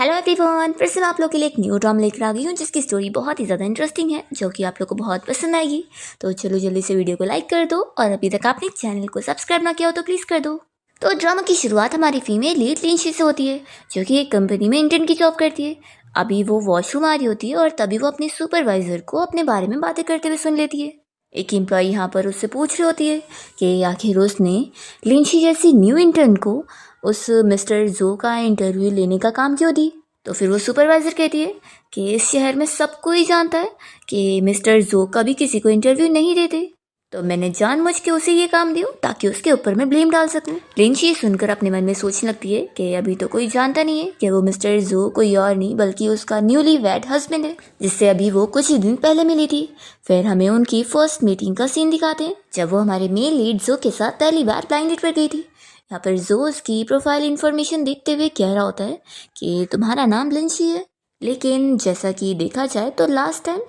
Hello everyone, फिर से मैं आप लोग के लिए एक न्यू ड्रामा लेकर आ गई हूँ जिसकी स्टोरी बहुत ही ज़्यादा इंटरेस्टिंग है, जो कि आप लोग को बहुत पसंद आएगी। तो चलो जल्दी से वीडियो को लाइक कर दो और अभी तक आपने चैनल को सब्सक्राइब ना किया हो तो प्लीज़ कर दो। तो ड्रामा की शुरुआत हमारी फीमेल लीड लिंची से होती है, जो कि एक कंपनी में इंटर्न की जॉब करती है। अभी वो वॉशरूम आ रही होती है और तभी वो अपने सुपरवाइजर को अपने बारे में बातें करते हुए सुन लेती है। एक एम्प्लॉय यहाँ पर उससे पूछ रही होती है कि आखिर उसने लिंची जैसी न्यू इंटर्न को उस मिस्टर जो का इंटरव्यू लेने का काम क्यों दी। तो फिर वो सुपरवाइज़र कहती है कि इस शहर में सबको ही जानता है कि मिस्टर जो कभी किसी को इंटरव्यू नहीं देते, तो मैंने जानबूझ के उसे ये काम दिया ताकि उसके ऊपर मैं ब्लेम डाल सकूं। लिंची ये सुनकर अपने मन में सोचने लगती है कि अभी तो कोई जानता नहीं है कि वो मिस्टर जो कोई और नहीं बल्कि उसका न्यूली वेड हस्बैंड है, जिससे अभी वो कुछ ही दिन पहले मिली थी। फिर हमें उनकी फर्स्ट मीटिंग का सीन दिखाते हैं, जब वो हमारे मेल लीड जो के साथ पहली बार ब्लाइंड डेट पर गई थी। यहाँ पर जो उसकी प्रोफाइल इन्फॉर्मेशन देखते हुए कह रहा होता है कि तुम्हारा नाम लिंची है, लेकिन जैसा कि देखा जाए तो लास्ट टाइम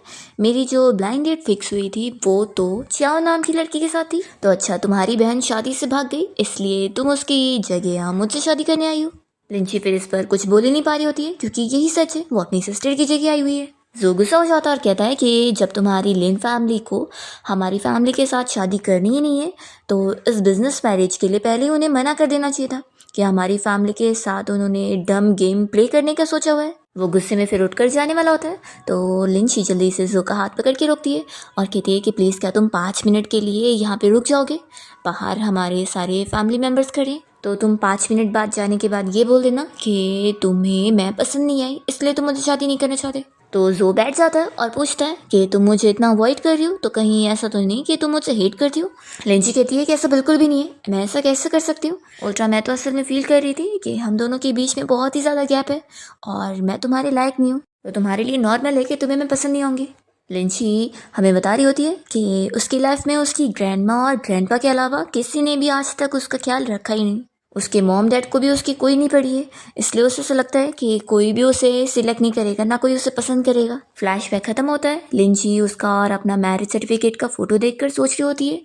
मेरी जो ब्लाइंड डेट फिक्स हुई थी वो तो चाओ नाम की लड़की के साथ थी। तो अच्छा, तुम्हारी बहन शादी से भाग गई इसलिए तुम उसकी जगह यहाँ मुझसे शादी करने आई हो। लिंची फिर इस पर कुछ बोल ही नहीं पा रही होती है, क्योंकि यही सच है, वो अपनी सिस्टर की जगह आई हुई है। जो गुस्सा हो जाता है और कहता है कि जब तुम्हारी लिन फैमिली को हमारी फैमिली के साथ शादी करनी ही नहीं है तो इस बिजनेस मैरिज के लिए पहले ही उन्हें मना कर देना चाहिए था कि हमारी फैमिली के साथ उन्होंने डम गेम प्ले करने का सोचा हुआ है। वो गुस्से में फिर उठकर जाने वाला होता है, तो लिंची जल्दी से जो का हाथ पकड़ के रोकती है और कहती है कि प्लीज़ क्या तुम 5 मिनट के लिए यहाँ पे रुक जाओगे, बाहर हमारे सारे फैमिली मेम्बर्स खड़े हैं, तो तुम 5 मिनट बाद जाने के बाद ये बोल देना कि तुम्हें मैं पसंद नहीं आई इसलिए तुम मुझे शादी नहीं करना चाहते। तो जो बैठ जाता है और पूछता है कि तुम मुझे इतना अवॉइड कर रही हो तो कहीं ऐसा तो नहीं कि तुम मुझसे हेट करती हो। लिंची कहती है कि ऐसा बिल्कुल भी नहीं है, मैं ऐसा कैसे कर सकती हूँ, उल्टा मैं तो असल में फील कर रही थी कि हम दोनों के बीच में बहुत ही ज़्यादा गैप है और मैं तुम्हारे लायक नहीं हूँ, तो तुम्हारे लिए नॉर्मल है कि तुम्हें मैं पसंद नहीं होंगी। लिंची हमें बता रही होती है कि उसकी लाइफ में उसकी ग्रैंडमा और ग्रैंडपा के अलावा किसी ने भी आज तक उसका ख्याल रखा ही नहीं। उसके मॉम डैड को भी उसकी कोई नहीं पड़ी है, इसलिए उसे ऐसा लगता है कि कोई भी उसे सिलेक्ट नहीं करेगा, ना कोई उसे पसंद करेगा। फ्लैशबैक खत्म होता है, लिंची उसका और अपना मैरिज सर्टिफिकेट का फ़ोटो देखकर सोच रही होती है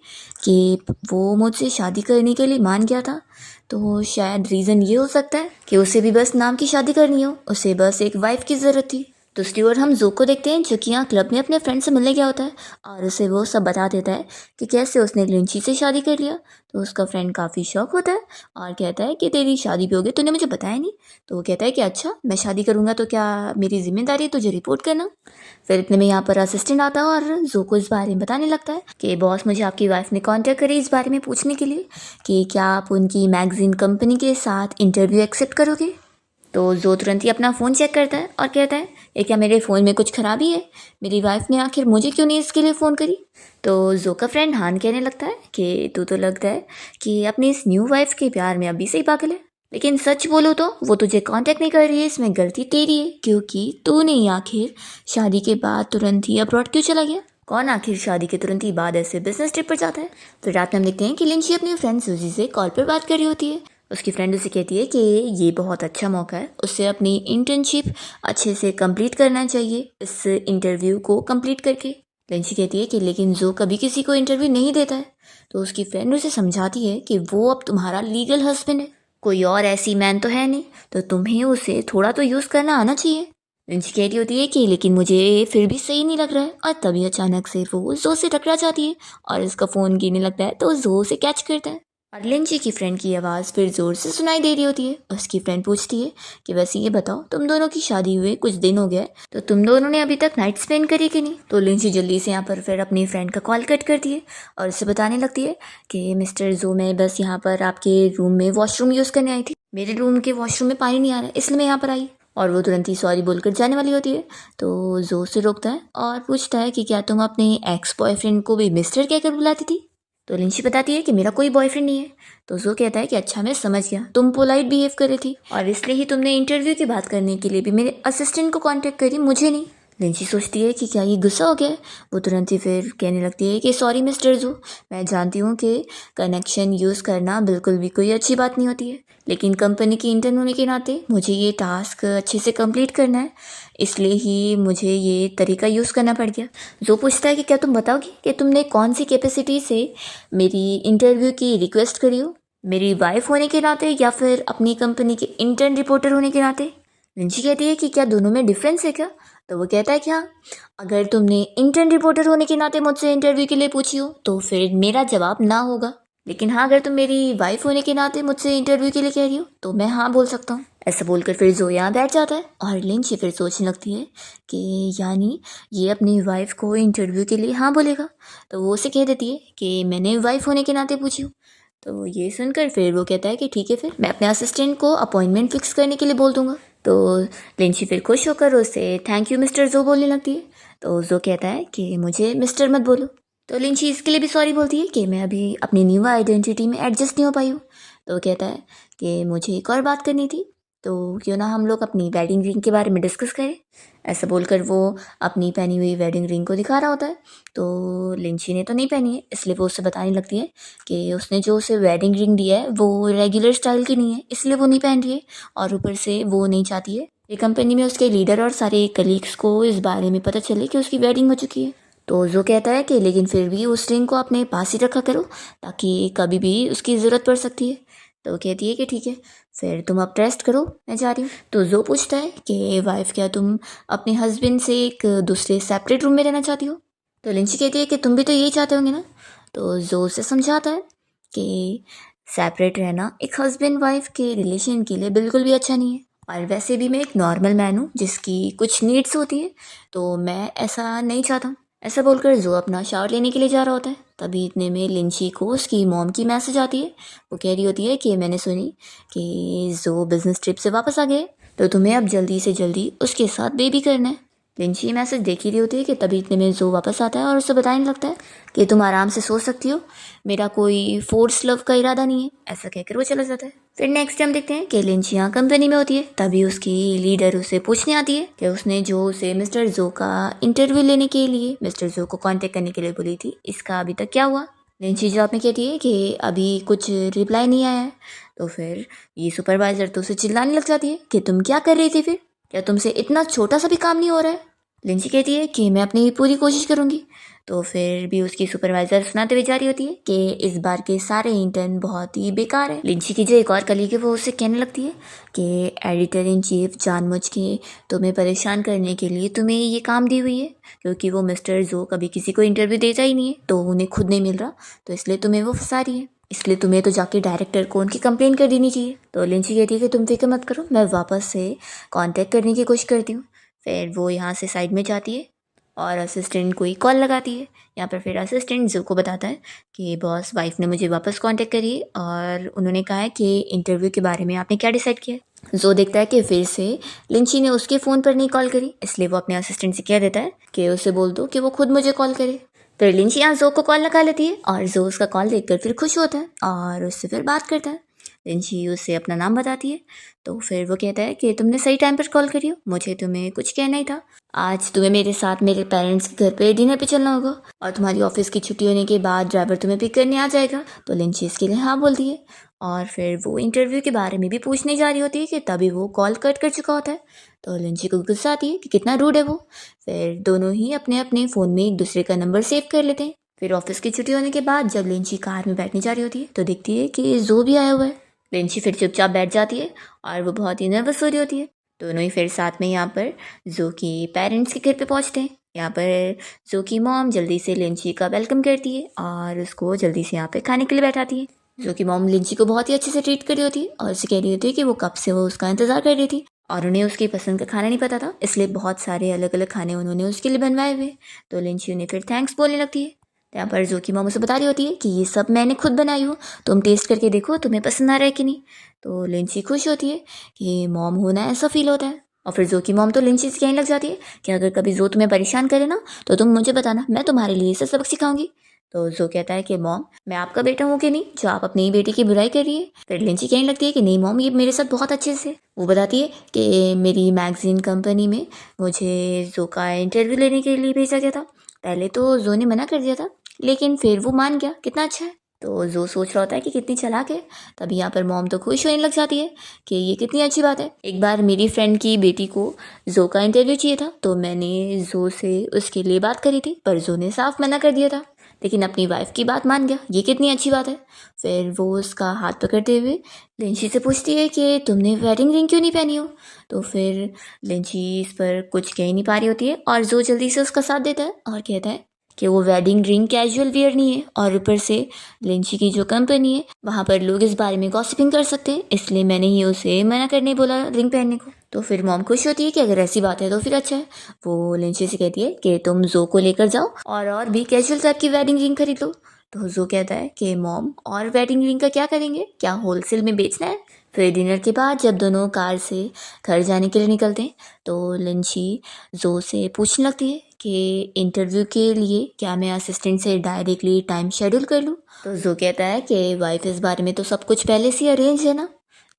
कि वो मुझसे शादी करने के लिए मान गया था, तो शायद रीज़न ये हो सकता है कि उसे भी बस नाम की शादी करनी हो, उसे बस एक वाइफ की ज़रूरत थी। दूसरी ओर हम जो को देखते हैं, जो कि यहाँ क्लब में अपने फ्रेंड से मिलने गया होता है और उसे वो सब बता देता है कि कैसे उसने लिंची से शादी कर लिया। तो उसका फ्रेंड काफ़ी शॉक होता है और कहता है कि तेरी शादी भी हो गई, तूने मुझे बताया नहीं। तो वो कहता है कि अच्छा, मैं शादी करूँगा तो क्या मेरी जिम्मेदारी है तुझे रिपोर्ट करना। फिर इतने में यहाँ पर असिस्टेंट आता है और जो को इस बारे में बताने लगता है कि बॉस, मुझे आपकी वाइफ ने कॉन्टैक्ट करी इस बारे में पूछने के लिए कि क्या आप उनकी मैगजीन कंपनी के साथ इंटरव्यू एक्सेप्ट करोगे। तो जो तुरंत ही अपना फ़ोन चेक करता है और कहता है, ये क्या मेरे फ़ोन में कुछ खराबी है, मेरी वाइफ ने आखिर मुझे क्यों नहीं इसके लिए फ़ोन करी। तो जो का फ्रेंड हान कहने लगता है कि तू तो लगता है कि अपनी इस न्यू वाइफ के प्यार में अभी से ही पागल है, लेकिन सच बोलो तो वो तुझे कांटेक्ट नहीं कर रही है, इसमें गलती तेरी है, क्योंकि तू नहीं आखिर शादी के बाद तुरंत ही अब्रॉड क्यों चला गया। कौन आखिर शादी के तुरंत ही बाद ऐसे बिजनेस ट्रिप पर जाता है। फिर रात में हम देखते हैं कि लिंची अपनी फ्रेंड सूजी से कॉल पर बात कर रही होती है। उसकी फ्रेंड उसे कहती है कि ये बहुत अच्छा मौका है, उससे अपनी इंटर्नशिप अच्छे से कंप्लीट करना चाहिए इस इंटरव्यू को कंप्लीट करके। लिंची कहती है कि लेकिन जो कभी किसी को इंटरव्यू नहीं देता है। तो उसकी फ्रेंड उसे समझाती है कि वो अब तुम्हारा लीगल हस्बैंड है, कोई और ऐसी मैन तो है नहीं, तो तुम्हें उसे थोड़ा तो यूज़ करना आना चाहिए। लिंची कह रही होती है कि लेकिन मुझे फिर भी सही नहीं लग रहा है, और तभी अचानक से वो जो से टकरा जाती है और इसका फ़ोन गिरने लगता है, तो जो से कैच करता है और लिंची की फ्रेंड की आवाज़ फिर ज़ोर से सुनाई दे रही होती है। उसकी फ्रेंड पूछती है कि वैसे ये बताओ, तुम दोनों की शादी हुए कुछ दिन हो गए, तो तुम दोनों ने अभी तक नाइट स्पेंड करी कि नहीं। तो लिंची जल्दी से यहाँ पर फिर अपनी फ्रेंड का कॉल कट करती है और उसे बताने लगती है कि मिस्टर जो, मैं बस यहाँ पर आपके रूम में वॉशरूम यूज़ करने आई थी, मेरे रूम के वॉशरूम में पानी नहीं आ रहा है इसलिए मैं यहाँ पर आई। और वो तुरंत ही सॉरी बोलकर जाने वाली होती है, तो जो से रोकता है और पूछता है कि क्या तुम अपने एक्स बॉयफ्रेंड को भी मिस्टर कहकर बुलाती थी। तो लिंची बताती है कि मेरा कोई बॉयफ्रेंड नहीं है। तो जो कहता है कि अच्छा, मैं समझ गया, तुम पोलाइट बिहेव कर रही थी और इसलिए ही तुमने इंटरव्यू की बात करने के लिए भी मेरे असिस्टेंट को कांटेक्ट करी, मुझे नहीं। लिंची सोचती है कि क्या ये गुस्सा हो गया है। वो तुरंत ही फिर कहने लगती है कि सॉरी मिस्टर जो, मैं जानती हूँ कि कनेक्शन यूज़ करना बिल्कुल भी कोई अच्छी बात नहीं होती है, लेकिन कंपनी की इंटर्न होने के नाते मुझे ये टास्क अच्छे से कंप्लीट करना है, इसलिए ही मुझे ये तरीका यूज़ करना पड़ गया। जो पूछता है कि क्या तुम बताओगी कि तुमने कौन सी कैपेसिटी से मेरी इंटरव्यू की रिक्वेस्ट करी हो, मेरी वाइफ होने के नाते या फिर अपनी कंपनी के इंटर्न रिपोर्टर होने के नाते। लिंची कहती है कि क्या दोनों में डिफरेंस है क्या? तो वो कहता है कि हाँ, अगर तुमने इंटर्न रिपोर्टर होने के नाते मुझसे इंटरव्यू के लिए पूछी हो तो फिर मेरा जवाब ना होगा, लेकिन हाँ, अगर तुम मेरी वाइफ होने के नाते मुझसे इंटरव्यू के लिए कह रही हो तो मैं हाँ बोल सकता हूँ। ऐसा बोलकर फिर जो यहाँ बैठ जाता है और लिंची फिर सोचने लगती है कि यानी ये अपनी वाइफ को इंटरव्यू के लिए हाँ बोलेगा। तो वो उसे कह देती है कि मैंने वाइफ होने के नाते पूछी हूँ। तो ये सुनकर फिर वो कहता है कि ठीक है, फिर मैं अपने असिस्टेंट को अपॉइंटमेंट फिक्स करने के लिए बोल दूंगा। तो लिंची फिर खुश होकर उससे थैंक यू मिस्टर जो बोलने लगती है। तो जो कहता है कि मुझे मिस्टर मत बोलो। तो लिंची इसके लिए भी सॉरी बोलती है कि मैं अभी अपनी न्यू आइडेंटिटी में एडजस्ट नहीं हो पाई हूँ। तो वो कहता है कि मुझे एक और बात करनी थी, तो क्यों ना हम लोग अपनी वेडिंग रिंग के बारे में डिस्कस करें। ऐसा बोलकर वो अपनी पहनी हुई वेडिंग रिंग को दिखा रहा होता है। तो लिंची ने तो नहीं पहनी है, इसलिए वो उससे बताने लगती है कि उसने जो उसे वेडिंग रिंग दिया है वो रेगुलर स्टाइल की नहीं है, इसलिए वो नहीं पहन रही है। और ऊपर से वो नहीं चाहती है ये कंपनी में उसके लीडर और सारे कलीग्स को इस बारे में पता चले कि उसकी वेडिंग हो चुकी है। तो जो कहता है कि लेकिन फिर भी उस रिंग को अपने पास ही रखा करो ताकि कभी भी उसकी ज़रूरत पड़ सकती है। तो वो कहती है कि ठीक है, फिर तुम अब रेस्ट करो, मैं जा रही हूँ। तो जो पूछता है कि वाइफ क्या तुम अपने हस्बैंड से एक दूसरे सेपरेट रूम में रहना चाहती हो? तो लिंची कहती है कि तुम भी तो यही चाहते होंगे ना। तो जो उसे समझाता है कि सेपरेट रहना एक हस्बैंड वाइफ के रिलेशन के लिए बिल्कुल भी अच्छा नहीं है, और वैसे भी मैं एक नॉर्मल मैन हूँ जिसकी कुछ नीड्स होती है, तो मैं ऐसा नहीं चाहता हूँ। ऐसा बोलकर जो अपना शावर लेने के लिए जा रहा होता है, तभी इतने में लिंची को उसकी मॉम की मैसेज आती है। वो कह रही होती है कि मैंने सुनी कि जो बिजनेस ट्रिप से वापस आ गए, तो तुम्हें अब जल्दी से जल्दी उसके साथ बेबी करना है। लिंची ये मैसेज देख ही रही होती है कि तभी इतने में जो वापस आता है और उसे बताने लगता है कि तुम आराम से सो सकती हो, मेरा कोई फोर्स लव का इरादा नहीं है। ऐसा कहकर वो चला जाता है। फिर नेक्स्ट टाइम देखते हैं कि लिंची यहाँ कंपनी में होती है। तभी उसकी लीडर उसे पूछने आती है कि उसने जो उसे मिस्टर जो का इंटरव्यू लेने के लिए मिस्टर जो को कांटेक्ट करने के लिए बोली थी, इसका अभी तक क्या हुआ। लिंची जवाब में कहती है कि अभी कुछ रिप्लाई नहीं आया है। तो फिर ये सुपरवाइजर तो उसे चिल्लाने लग जाती है कि तुम क्या कर रही थी, फिर क्या तुमसे इतना छोटा सा भी काम नहीं हो रहा है। लिंची कहती है कि मैं अपनी पूरी कोशिश करूँगी। तो फिर भी उसकी सुपरवाइजर सुनाते हुए जा रही होती है कि इस बार के सारे इंटर्न बहुत ही बेकार है। लिंची की जो एक और कलीग है वो उससे कहने लगती है कि एडिटर इन चीफ जानबूझ के तुम्हें परेशान करने के लिए तुम्हें ये काम दी हुई है, क्योंकि वो मिस्टर जो कभी किसी को इंटरव्यू देता ही नहीं है, तो उन्हें खुद नहीं मिल रहा, तो इसलिए तुम्हें वो फंसा रही है। इसलिए तुम्हें तो जाके डायरेक्टर को उनकी कंप्लेन कर देनी चाहिए। तो लिंची कहती है कि तुम फिक्र मत करो, मैं वापस से कांटेक्ट करने की कोशिश करती हूँ। फिर वो यहाँ से साइड में जाती है और असिस्टेंट को ही कॉल लगाती है। यहाँ पर फिर असिस्टेंट जो को बताता है कि बॉस वाइफ ने मुझे वापस कांटेक्ट करी है और उन्होंने कहा है कि इंटरव्यू के बारे में आपने क्या डिसाइड किया है। जो देखता है कि फिर से लिंची ने उसके फ़ोन पर नहीं कॉल करी, इसलिए वो अपने असिस्टेंट से कह देता है कि उसे बोल दो कि वो खुद मुझे कॉल करे। फिर लिंची यहाँ जो को कॉल लगा लेती है और जो उसका कॉल देखकर फिर खुश होता है और उससे फिर बात करता है। लिंची उसे अपना नाम बताती है। तो फिर वो कहता है कि तुमने सही टाइम पर कॉल करी हो, मुझे तुम्हें कुछ कहना ही था। आज तुम्हें मेरे साथ मेरे पेरेंट्स के घर पे डिनर पे चलना होगा और तुम्हारी ऑफिस की छुट्टी होने के बाद ड्राइवर तुम्हें पिक करने आ जाएगा। तो लिंची इसके लिए हाँ बोलती है और फिर वो इंटरव्यू के बारे में भी पूछने जा रही होती है कि तभी वो कॉल कट कर चुका होता है। तो लिंची को गुस्सा आती है कि कितना रूड है वो। फिर दोनों ही अपने अपने फ़ोन में एक दूसरे का नंबर सेव कर लेते हैं। फिर ऑफिस की छुट्टी होने के बाद जब लिंची कार में बैठने जा रही होती है तो देखती है कि जो भी आया हुआ है। लिंची फिर चुपचाप बैठ जाती है और वो बहुत ही नर्वस हो रही होती है। दोनों ही फिर साथ में यहाँ पर जो की पेरेंट्स के घर पे पहुँचते हैं। यहाँ पर जो की मॉम जल्दी से लिंची का वेलकम करती है और उसको जल्दी से यहाँ पे खाने के लिए बैठाती है। जो कि मॉम लिंची को बहुत ही अच्छे से ट्रीट कर रही होती है और उसे कह रही होती है कि वो कब से वो उसका इंतज़ार कर रही थी और उन्हें उसकी पसंद का खाना नहीं पता था, इसलिए बहुत सारे अलग अलग खाने उन्होंने उसके लिए बनवाए हुए। तो लिंची उन्हें फिर थैंक्स बोलने लगती है। यहाँ पर जो कि मॉम उसे बता रही होती है कि ये सब मैंने खुद बनाई हूँ, तुम टेस्ट करके देखो तुम्हें पसंद आ रहा है कि नहीं। तो लिंची खुश होती है कि मॉम होना ऐसा फील होता है। और फिर जो कि मॉम तो लिंची से कहने लग जाती है कि अगर कभी जो तुम्हें परेशान करे ना तो तुम मुझे बताना, मैं तुम्हारे लिए इसे सबक सिखाऊंगी। तो जो कहता है कि मॉम मैं आपका बेटा हूँ कि नहीं जो आप अपनी बेटी की बुराई कर रही है। फिर लिंची कहने लगती है कि नहीं मॉम, ये मेरे साथ बहुत अच्छे से। वो बताती है कि मेरी मैगजीन कंपनी में मुझे जो का इंटरव्यू लेने के लिए भेजा गया था। पहले तो जो ने मना कर दिया था, लेकिन फिर वो मान गया, कितना अच्छा है। तो जो सोच रहा होता है कि कितनी चालाक है, तभी यहाँ पर मॉम तो खुश होने लग जाती है कि ये कितनी अच्छी बात है। एक बार मेरी फ्रेंड की बेटी को जो का इंटरव्यू चाहिए था, तो मैंने जो से उसके लिए बात करी थी, पर जो ने साफ मना कर दिया था। लेकिन अपनी वाइफ की बात मान गया, ये कितनी अच्छी बात है। फिर वो उसका हाथ पकड़ते हुए लिंची से पूछती है कि तुमने वेडिंग रिंग क्यों नहीं पहनी हो। तो फिर लिंची इस पर कुछ कह ही नहीं पा रही होती है और जो जल्दी से उसका साथ देता है और कहता है कि वो वेडिंग रिंग कैजुअल वियर नहीं है और ऊपर से लिंची की जो कंपनी है वहाँ पर लोग इस बारे में गॉसिपिंग कर सकते हैं, इसलिए मैंने ही उसे मना करने बोला रिंग पहनने को। तो फिर मॉम खुश होती है कि अगर ऐसी बात है तो फिर अच्छा है। वो लिंची से कहती है कि तुम जो को लेकर जाओ और भी कैजुअल टाइप की वेडिंग रिंग खरीद लो। तो जो कहता है कि मॉम और वेडिंग रिंग का क्या करेंगे, क्या होलसेल में बेचना है। फिर डिनर के बाद जब दोनों कार से घर जाने के लिए निकलते हैं तो लिंची जो से पूछने लगती है कि इंटरव्यू के लिए क्या मैं असिस्टेंट से डायरेक्टली टाइम शेड्यूल कर लूँ। तो जो कहता है कि वाइफ इस बारे में तो सब कुछ पहले से अरेंज है ना।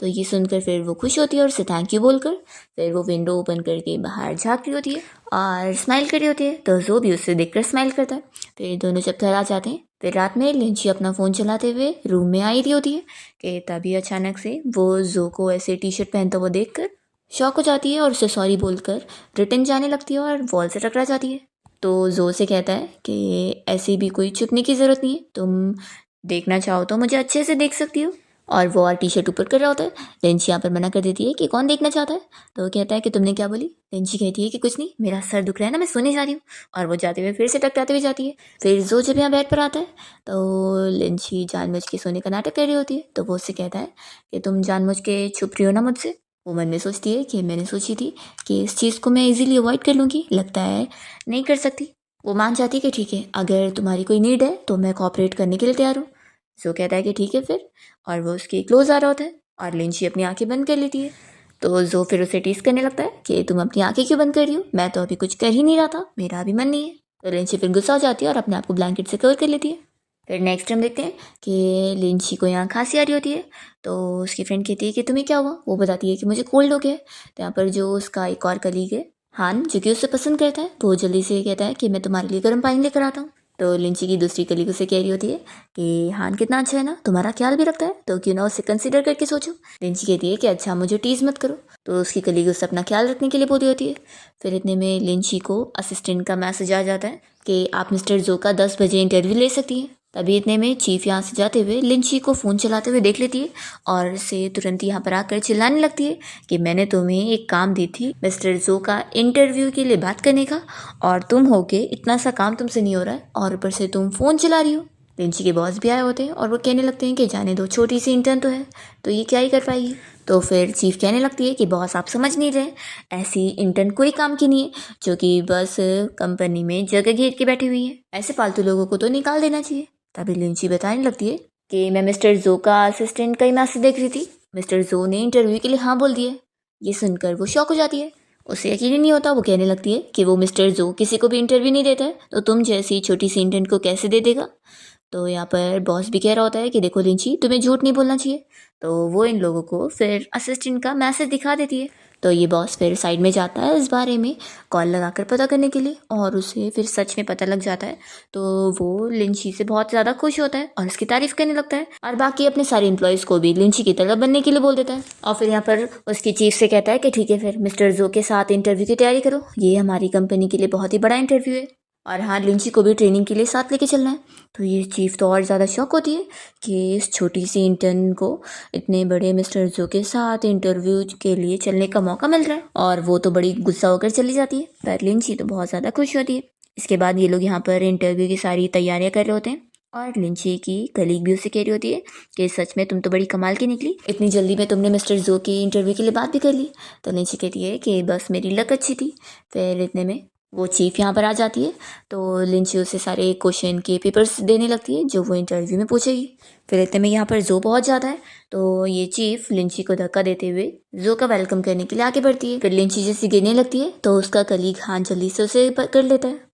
तो ये सुनकर फिर वो खुश होती है और उसे थैंक यू बोलकर फिर वो विंडो ओपन करके बाहर झाँक रही होती है और स्माइल कर रही होती है। तो जो भी उसे देखकर स्माइल करता है। फिर दोनों जब घर आ जाते हैं फिर रात में लिंची अपना फ़ोन चलाते हुए रूम में आई रही होती है कि तभी अचानक से वो जो को ऐसे टी शर्ट पहनता हुआ देखकर शॉक हो जाती है और उसे सॉरी बोलकर रिटर्न जाने लगती है और वॉल से टकरा जाती है। तो जो से कहता है कि ऐसी भी कोई छुपने की ज़रूरत नहीं है, तुम देखना चाहो तो मुझे अच्छे से देख सकती हो। और वो और टी शर्ट ऊपर कर रहा होता है। लिंची यहाँ पर मना कर देती है कि कौन देखना चाहता है। तो वो कहता है कि तुमने क्या बोली। लिंची कहती है कि कुछ नहीं, मेरा सर दुख रहा है ना, मैं सोने जा रही हूँ। और वो जाते हुए फिर से टकराते हुए जाती है। फिर जो जब यहाँ बेड पर आता है तो लिंची जानबूझ के सोने का नाटक कर रही होती है। तो वो उससे कहता है कि तुम जानबूझ के छुप रही हो ना मुझसे। वो मन में सोचती है कि मैंने सोची थी कि इस चीज़ को मैं इजीली अवॉइड कर लूँगी, लगता है नहीं कर सकती। वो मान जाती है कि ठीक है, अगर तुम्हारी कोई नीड है तो मैं कोऑपरेट करने के लिए तैयार हूँ। जो कहता है कि ठीक है फिर, और वो उसके क्लोज आ रहा होता है और लिंची अपनी आंखें बंद कर लेती है। तो जो फिर उसे टीस करने लगता है कि तुम अपनी आंखें क्यों बंद कर रही हो, मैं तो अभी कुछ कर ही नहीं रहा था, मेरा अभी मन नहीं है। तो लिंची फिर गुस्सा हो जाती है और अपने आप को ब्लैंकेट से कवर कर लेती है। फिर नेक्स्ट टाइम देखते हैं कि लिंची को यहाँ खांसी आ रही होती है। तो उसकी फ्रेंड कहती है कि तुम्हें क्या हुआ। वो बताती है कि मुझे कोल्ड हो गया है। तो यहाँ पर जो उसका एक और कलीग है हान, जो कि उससे पसंद करता है, वो जल्दी से कहता है कि मैं तुम्हारे लिए गर्म पानी लेकर आता हूँ। तो लिंची की दूसरी कलीग उसे कह रही होती है कि हान कितना अच्छा है ना, तुम्हारा ख्याल भी रखता है, तो क्यों ना उसे कंसीडर करके सोचो। लिंची कहती है कि अच्छा, मुझे टीज मत करो। तो उसकी कलीग उससे अपना ख्याल रखने के लिए बोली होती है। फिर इतने में लिंची को असिस्टेंट का मैसेज आ जाता है कि आप मिस्टर जो का 10 बजे इंटरव्यू ले सकती हैं। तभी इतने में चीफ यहाँ से जाते हुए लिंची को फ़ोन चलाते हुए देख लेती है और से तुरंत यहाँ पर आकर चिल्लाने लगती है कि मैंने तुम्हें एक काम दी थी मिस्टर जो का इंटरव्यू के लिए बात करने का, और तुम हो के इतना सा काम तुमसे नहीं हो रहा है और ऊपर से तुम फ़ोन चला रही हो। लिंची के बॉस भी आए होते हैं और वो कहने लगते हैं कि जाने दो, छोटी सी इंटर्न तो है, तो ये क्या ही कर पाएगी। तो फिर चीफ कहने लगती है कि बॉस आप समझ नहीं रहे, ऐसी इंटर्न कोई काम की नहीं है जो कि बस कंपनी में जगह घेर के बैठी हुई है, ऐसे फालतू लोगों को तो निकाल देना चाहिए। तभी लिंची बताने लगती है कि मैं मिस्टर जो का असिस्टेंट का ही मैसेज देख रही थी, मिस्टर जो ने इंटरव्यू के लिए हाँ बोल दिया। ये सुनकर वो शॉक हो जाती है, उसे यकीन ही नहीं होता। वो कहने लगती है कि वो मिस्टर जो किसी को भी इंटरव्यू नहीं देता है, तो तुम जैसी छोटी सी इंटर्न को कैसे दे देगा। तो यहाँ पर बॉस भी कह रहा होता है कि देखो लिंची, तुम्हें झूठ नहीं बोलना चाहिए। तो वो इन लोगों को फिर असिस्टेंट का मैसेज दिखा देती है। तो ये बॉस फिर साइड में जाता है इस बारे में कॉल लगाकर पता करने के लिए, और उसे फिर सच में पता लग जाता है। तो वो लिंची से बहुत ज़्यादा खुश होता है और उसकी तारीफ करने लगता है और बाकी अपने सारे एम्प्लॉयज़ को भी लिंची की तरह बनने के लिए बोल देता है। और फिर यहाँ पर उसकी चीफ से कहता है कि ठीक है, फिर मिस्टर जो के साथ इंटरव्यू की तैयारी करो, ये हमारी कंपनी के लिए बहुत ही बड़ा इंटरव्यू है और हाँ, लिंची को भी ट्रेनिंग के लिए साथ लेके चलना है। तो ये चीफ तो और ज़्यादा शौक होती है कि इस छोटी सी इंटर्न को इतने बड़े मिस्टर जो के साथ इंटरव्यू के लिए चलने का मौका मिल रहा है, और वो तो बड़ी गुस्सा होकर चली जाती है। पर लिंची तो बहुत ज़्यादा खुश होती है। इसके बाद ये लोग यहाँ पर इंटरव्यू की सारी तैयारियाँ कर रहे होते हैं और लिंची की कलीग भी उससे कह रही होती है कि सच में तुम तो बड़ी कमाल की निकली, इतनी जल्दी में तुमने मिस्टर जो की इंटरव्यू के लिए बात भी कर ली। तो लिंची कहती है कि बस मेरी लक अच्छी थी। फिर इतने में वो चीफ यहाँ पर आ जाती है। तो लिंची उसे सारे क्वेश्चन के पेपर्स देने लगती है जो वो इंटरव्यू में पूछेगी। फिर इतने में यहाँ पर जो बहुत ज़्यादा है, तो ये चीफ लिंची को धक्का देते हुए जो का वेलकम करने के लिए आगे बढ़ती है। फिर लिंची जैसे गिरने लगती है तो उसका कलीग हाथ जल्दी से उसे कर लेता है,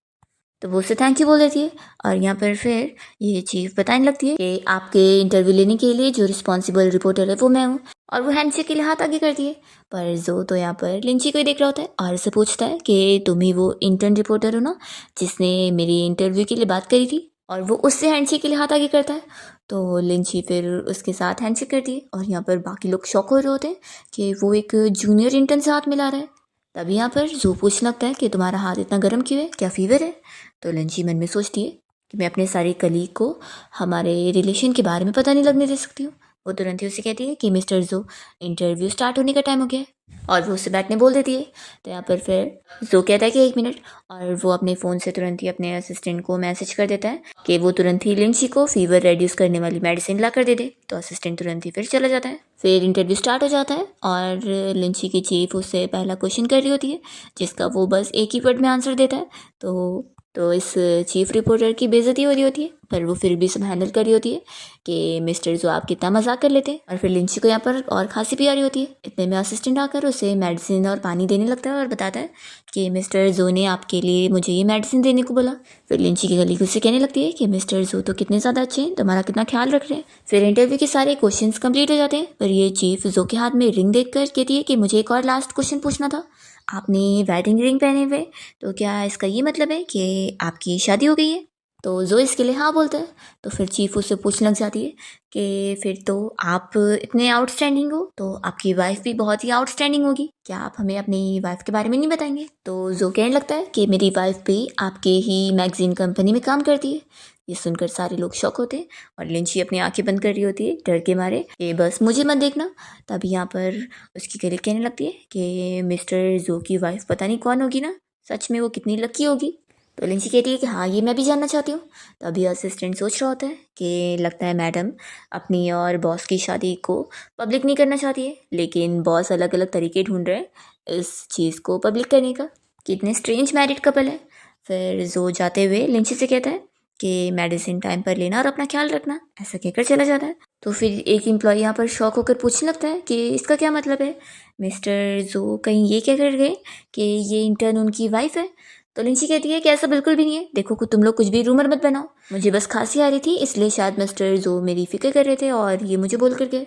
तो वो उसे थैंक यू बोल देती है। और यहाँ पर फिर ये चीफ बताने लगती है कि आपके इंटरव्यू लेने के लिए जो रिस्पॉन्सिबल रिपोर्टर है वो मैं हूँ, और वो हैंडशेक के लिए हाथ आगे करती है। पर जो तो यहाँ पर लिंची को ही देख रहा होता है और उसे पूछता है कि तुम ही वो इंटर्न रिपोर्टर हो ना जिसने मेरी इंटरव्यू के लिए बात करी थी, और वो उससे हैंडशेक के लिए हाथ आगे करता है। तो लिंची फिर उसके साथ हैंडशेक करती है और यहाँ पर बाकी लोग शॉक हो रहे होते हैं कि वो एक जूनियर इंटर्न से हाथ मिला रहा है। तभी यहाँ पर जो पूछने लगता है कि तुम्हारा हाथ इतना गर्म क्यों है, क्या फीवर है। तो लिंची मन में सोचती है कि मैं अपने सारे कलीग को हमारे रिलेशन के बारे में पता नहीं लगने दे सकती हूँ। वो तुरंत ही उसे कहती है कि मिस्टर जो, इंटरव्यू स्टार्ट होने का टाइम हो गया है, और वो उसे बैठने बोल देती है। तो यहाँ पर फिर जो कहता है कि 1 मिनट, और वो अपने फ़ोन से तुरंत ही अपने असिस्टेंट को मैसेज कर देता है कि वो तुरंत ही लिंची को फीवर रेड्यूस करने वाली मेडिसिन ला कर दे दे। तो असिस्टेंट तुरंत ही फिर चला जाता है। फिर इंटरव्यू स्टार्ट हो जाता है और लिंची की चीफ उससे पहला क्वेश्चन कर रही होती है, जिसका वो बस एक ही वर्ड में आंसर देता है। तो इस चीफ रिपोर्टर की बेइज्जती हो रही होती है, पर वो फिर भी सब हैंडल कर रही होती है कि मिस्टर जो आप कितना मजाक कर लेते हैं। और फिर लिंची को यहाँ पर और खांसी भी आ रही होती है। इतने में असिस्टेंट आकर उसे मेडिसिन और पानी देने लगता है और बताता है कि मिस्टर जो ने आपके लिए मुझे ये मेडिसिन देने को बोला। फिर लिंची की गली उससे कहने लगती है कि मिस्टर जो तो कितने ज़्यादा अच्छे हैं, तुम्हारा कितना ख्याल रख रहे हैं। फिर इंटरव्यू के सारे क्वेश्चन कंप्लीट हो जाते हैं, पर ये चीफ जो के हाथ में रिंग देखकर कहती है कि मुझे एक और लास्ट क्वेश्चन पूछना था। आपने वेडिंग रिंग पहने हुए, तो क्या इसका ये मतलब है कि आपकी शादी हो गई है? तो जो इसके लिए हाँ बोलता है। तो फिर चीफ उससे पूछने लग जाती है कि फिर तो आप इतने आउटस्टैंडिंग हो, तो आपकी वाइफ भी बहुत ही आउटस्टैंडिंग होगी, क्या आप हमें अपनी वाइफ के बारे में नहीं बताएंगे? तो जो कहने लगता है कि मेरी वाइफ भी आपके ही मैगजीन कंपनी में काम करती है। ये सुनकर सारे लोग शॉक होते हैं और लिंची अपनी आंखें बंद कर रही होती है डर के मारे कि बस मुझे मत देखना। तभी यहाँ पर उसकी कलीग कहने लगती है कि मिस्टर जो की वाइफ पता नहीं कौन होगी ना, सच में वो कितनी लकी होगी। तो लिंची कहती है कि हाँ, ये मैं भी जानना चाहती हूँ। तभी असिस्टेंट सोच रहा होता है कि लगता है मैडम अपनी और बॉस की शादी को पब्लिक नहीं करना चाहती है, लेकिन बॉस अलग अलग तरीके ढूंढ रहे हैं इस चीज़ को पब्लिक करने का। कितने स्ट्रेंज मैरिड कपल है। फिर जो जाते हुए लिंची से कहता है कि मेडिसिन टाइम पर लेना और अपना ख्याल रखना, ऐसा कहकर चला जाता है। तो फिर एक एम्प्लॉय यहाँ पर शॉक होकर पूछने लगता है कि इसका क्या मतलब है, मिस्टर जो कहीं ये क्या कर गए कि ये इंटर्न उनकी वाइफ है? तो लिंची कहती है कि ऐसा बिल्कुल भी नहीं है, देखो तुम लोग कुछ भी रूमर मत बनाओ, मुझे बस खांसी आ रही थी, इसलिए शायद मिस्टर जो मेरी फिक्र कर रहे थे और ये मुझे बोल कर गए।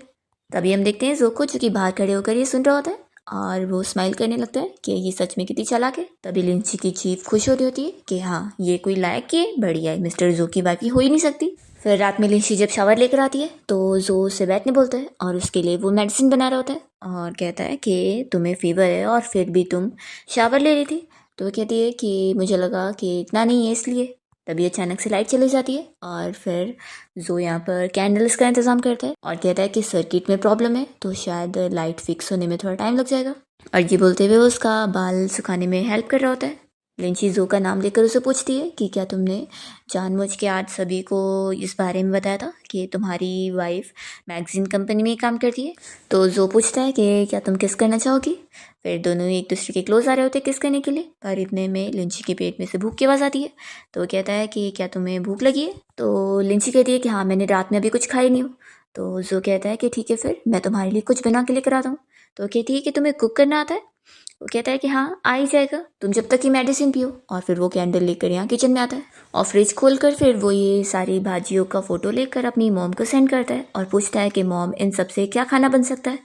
तभी हम देखते हैं जो को, जो कि बाहर खड़े होकर ये सुन रहा होता है और वो स्माइल करने लगता है कि ये सच में कितनी चालाक है। तभी लिंची की चीफ खुश हो रही होती है कि हाँ, ये कोई लायक की है, बढ़िया है, मिस्टर जो की वाइफ हो ही नहीं सकती। फिर रात में लिंची जब शावर लेकर आती है तो जो उसे बैठने बोलता है और उसके लिए वो मेडिसिन बना रहा होता है और कहता है कि तुम्हें फीवर है और फिर भी तुम शावर ले रही थी। तो वो कहती है कि मुझे लगा कि इतना नहीं है इसलिए। तभी अचानक से लाइट चली जाती है और फिर जो यहाँ पर कैंडल्स का इंतज़ाम करता है और कहता है कि सर्किट में प्रॉब्लम है, तो शायद लाइट फिक्स होने में थोड़ा टाइम लग जाएगा। और ये बोलते हुए वो उसका बाल सुखाने में हेल्प कर रहा होता है। लिंची जो का नाम लेकर उसे पूछती है कि क्या तुमने जानबूझ के आज सभी को इस बारे में बताया था कि तुम्हारी वाइफ मैगजीन कंपनी में काम करती है? तो जो पूछता है कि क्या तुम किस करना चाहोगी? फिर दोनों एक दूसरे के क्लोज आ रहे होते किस करने के लिए, पर इतने में लिंची के पेट में से भूख की आवाज़ आती है। तो कहता है कि क्या तुम्हें भूख लगी है? तो लिंची कहती है कि हाँ, मैंने रात में अभी कुछ खाई नहीं हूँ। तो जो कहता है कि ठीक है, फिर मैं तुम्हारे लिए कुछ बना के लेकर आता हूँ। तो कहती है कि तुम्हें कुक करना आता है? वो कहता है कि हाँ, आ ही जाएगा, तुम जब तक ये मेडिसिन पियो। और फिर वो कैंडल लेकर यहाँ किचन में आता है और फ्रिज खोलकर फिर वो ये सारी भाजियों का फ़ोटो लेकर अपनी मॉम को सेंड करता है और पूछता है कि मॉम, इन सब से क्या खाना बन सकता है?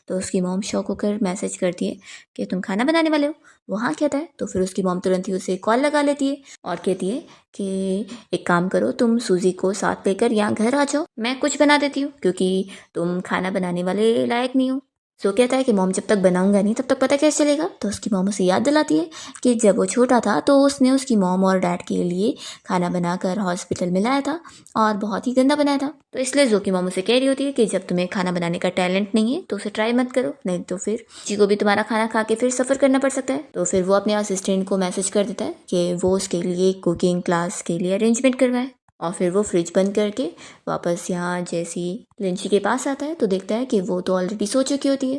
तो उसकी मॉम शौक होकर मैसेज करती है कि तुम खाना बनाने वाले हो? वो हाँ कहता है। तो फिर उसकी मॉम तुरंत ही उसे कॉल लगा लेती है और कहती है कि एक काम करो, तुम सूजी को साथ लेकर यहाँ घर आ जाओ, मैं कुछ बना देती हूँ, क्योंकि तुम खाना बनाने वाले लायक नहीं हो। सो कहता है कि मॉम, जब तक बनाऊंगा नहीं तब तक पता कैसे चलेगा? तो उसकी मॉम उसे याद दिलाती है कि जब वो छोटा था तो उसने उसकी मॉम और डैड के लिए खाना बनाकर हॉस्पिटल में लाया था और बहुत ही गंदा बनाया था। तो इसलिए जो की मॉम उसे कह रही होती है कि जब तुम्हें खाना बनाने का टैलेंट नहीं है तो उसे ट्राई मत करो, नहीं तो फिर जी को भी तुम्हारा खाना खा के फिर सफ़र करना पड़ सकता है। तो फिर वो अपने असिस्टेंट को मैसेज कर देता है कि वो उसके लिए कुकिंग क्लास के लिए अरेंजमेंट करवाए। और फिर वो फ्रिज बंद करके वापस यहाँ जैसी लिंची के पास आता है तो देखता है कि वो तो ऑलरेडी सो चुकी होती है।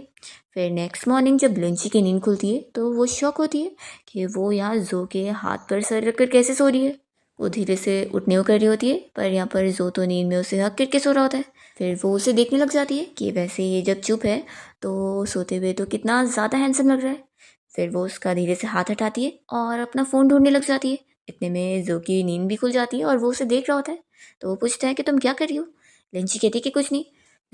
फिर नेक्स्ट मॉर्निंग जब लिंची की नींद खुलती है तो वो शॉक होती है कि वो यहाँ जो के हाथ पर सर रखकर कैसे सो रही है। वो धीरे से उठने को कर रही होती है, पर यहाँ पर जो तो नींद में उसे हक करके सो रहा होता है। फिर वो उसे देखने लग जाती है कि वैसे ये जब चुप है तो सोते हुए तो कितना ज़्यादा हैंडसम लग रहा है। फिर वो उसका धीरे से हाथ हटाती है और अपना फ़ोन ढूंढने लग जाती है। इतने में जो की नींद भी खुल जाती है और वो उसे देख रहा होता है। तो वो पूछता है कि तुम क्या कर रही हो? लिंची कहती है कि कुछ नहीं।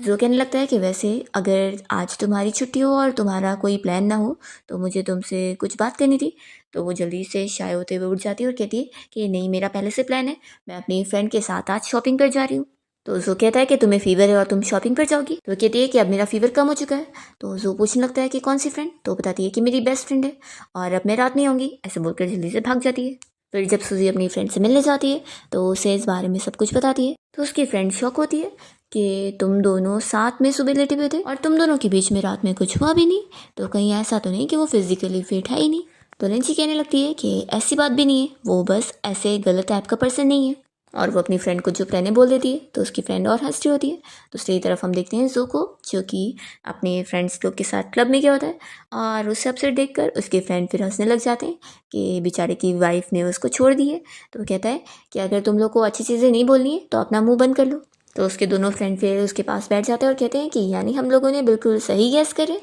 जो कहने लगता है कि वैसे अगर आज तुम्हारी छुट्टी हो और तुम्हारा कोई प्लान ना हो तो मुझे तुमसे कुछ बात करनी थी। तो वो जल्दी से शाय होते हुए उठ जाती है और कहती है कि नहीं, मेरा पहले से प्लान है, मैं अपनी फ्रेंड के साथ आज शॉपिंग पर जा रही हूँ। तो जो कहता है कि तुम्हें फीवर है और तुम शॉपिंग पर जाओगी? तो कहती है कि अब मेरा फीवर कम हो चुका है। तो जो पूछने लगता है कि कौन सी फ्रेंड? तो बताती है कि मेरी बेस्ट फ्रेंड है और अब मैं रात नहीं आऊँगी, ऐसे बोलकर जल्दी से भाग जाती है। फिर जब सूजी अपनी फ्रेंड से मिलने जाती है तो उसे इस बारे में सब कुछ बताती है, तो उसकी फ्रेंड शॉक होती है कि तुम दोनों साथ में सुबह लेटे हुए थे और तुम दोनों के बीच में रात में कुछ हुआ भी नहीं, तो कहीं ऐसा तो नहीं कि वो फिजिकली फिट है ही नहीं। तो लिंची कहने लगती है कि ऐसी बात भी नहीं है, वो बस ऐसे गलत टाइप का पर्सन नहीं है, और वो अपनी फ्रेंड को चुप रहने बोल देती है। तो उसकी फ्रेंड और हंस रही होती है। दूसरी तरफ हम देखते हैं जो को, जो कि अपने फ्रेंड्स लोग के साथ क्लब में गया होता है, और उसे अपसेट देखकर उसके फ्रेंड फिर हंसने लग जाते हैं कि बेचारे की वाइफ ने उसको छोड़ दी है। तो वो कहता है कि अगर तुम लोग को अच्छी चीज़ें नहीं बोलनी है तो अपना मुंह बंद कर लो। तो उसके दोनों फ्रेंड फिर उसके पास बैठ जाते हैं और कहते हैं कि यानी हम लोगों ने बिल्कुल सही गैस करे।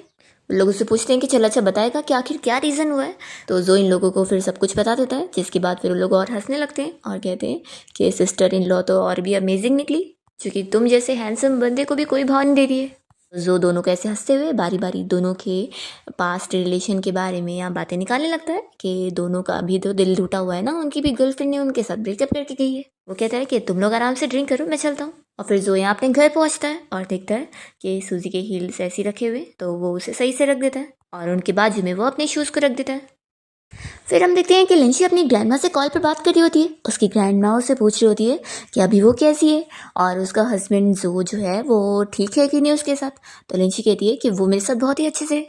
लोग उससे पूछते हैं कि चल अच्छा बताएगा कि आखिर क्या रीज़न हुआ है। तो जो इन लोगों को फिर सब कुछ बता देता है, जिसके बाद फिर वो लोग और हंसने लगते हैं और कहते हैं कि सिस्टर इन लॉ तो और भी अमेजिंग निकली, क्योंकि तुम जैसे हैंडसम बंदे को भी कोई भाव नहीं दे रही है। जो दोनों को ऐसे हंसते हुए बारी बारी दोनों के पास्ट रिलेशन के बारे में या बातें निकालने लगता है कि दोनों का अभी तो दिल टूटा हुआ है ना, उनकी भी गर्लफ्रेंड ने उनके साथ ब्रेकअप करके गई है। वो कहता है कि तुम लोग आराम से ड्रिंक करो, मैं चलता हूँ। और फिर जो यहाँ अपने घर पहुँचता है और देखता है कि सूजी के हील्स ऐसे ही रखे हुए, तो वो उसे सही से रख देता है और उनके बाजू में वो अपने शूज़ को रख देता है। फिर हम देखते हैं कि लिंची अपनी ग्रैंडमा से कॉल पर बात कर रही होती है। उसकी ग्रैंडमा उससे पूछ रही होती है कि अभी वो कैसी है और उसका हस्बैंड जो है वो ठीक है कि नहीं उसके साथ। तो लिंची कहती है कि वो मेरे साथ बहुत ही अच्छे से।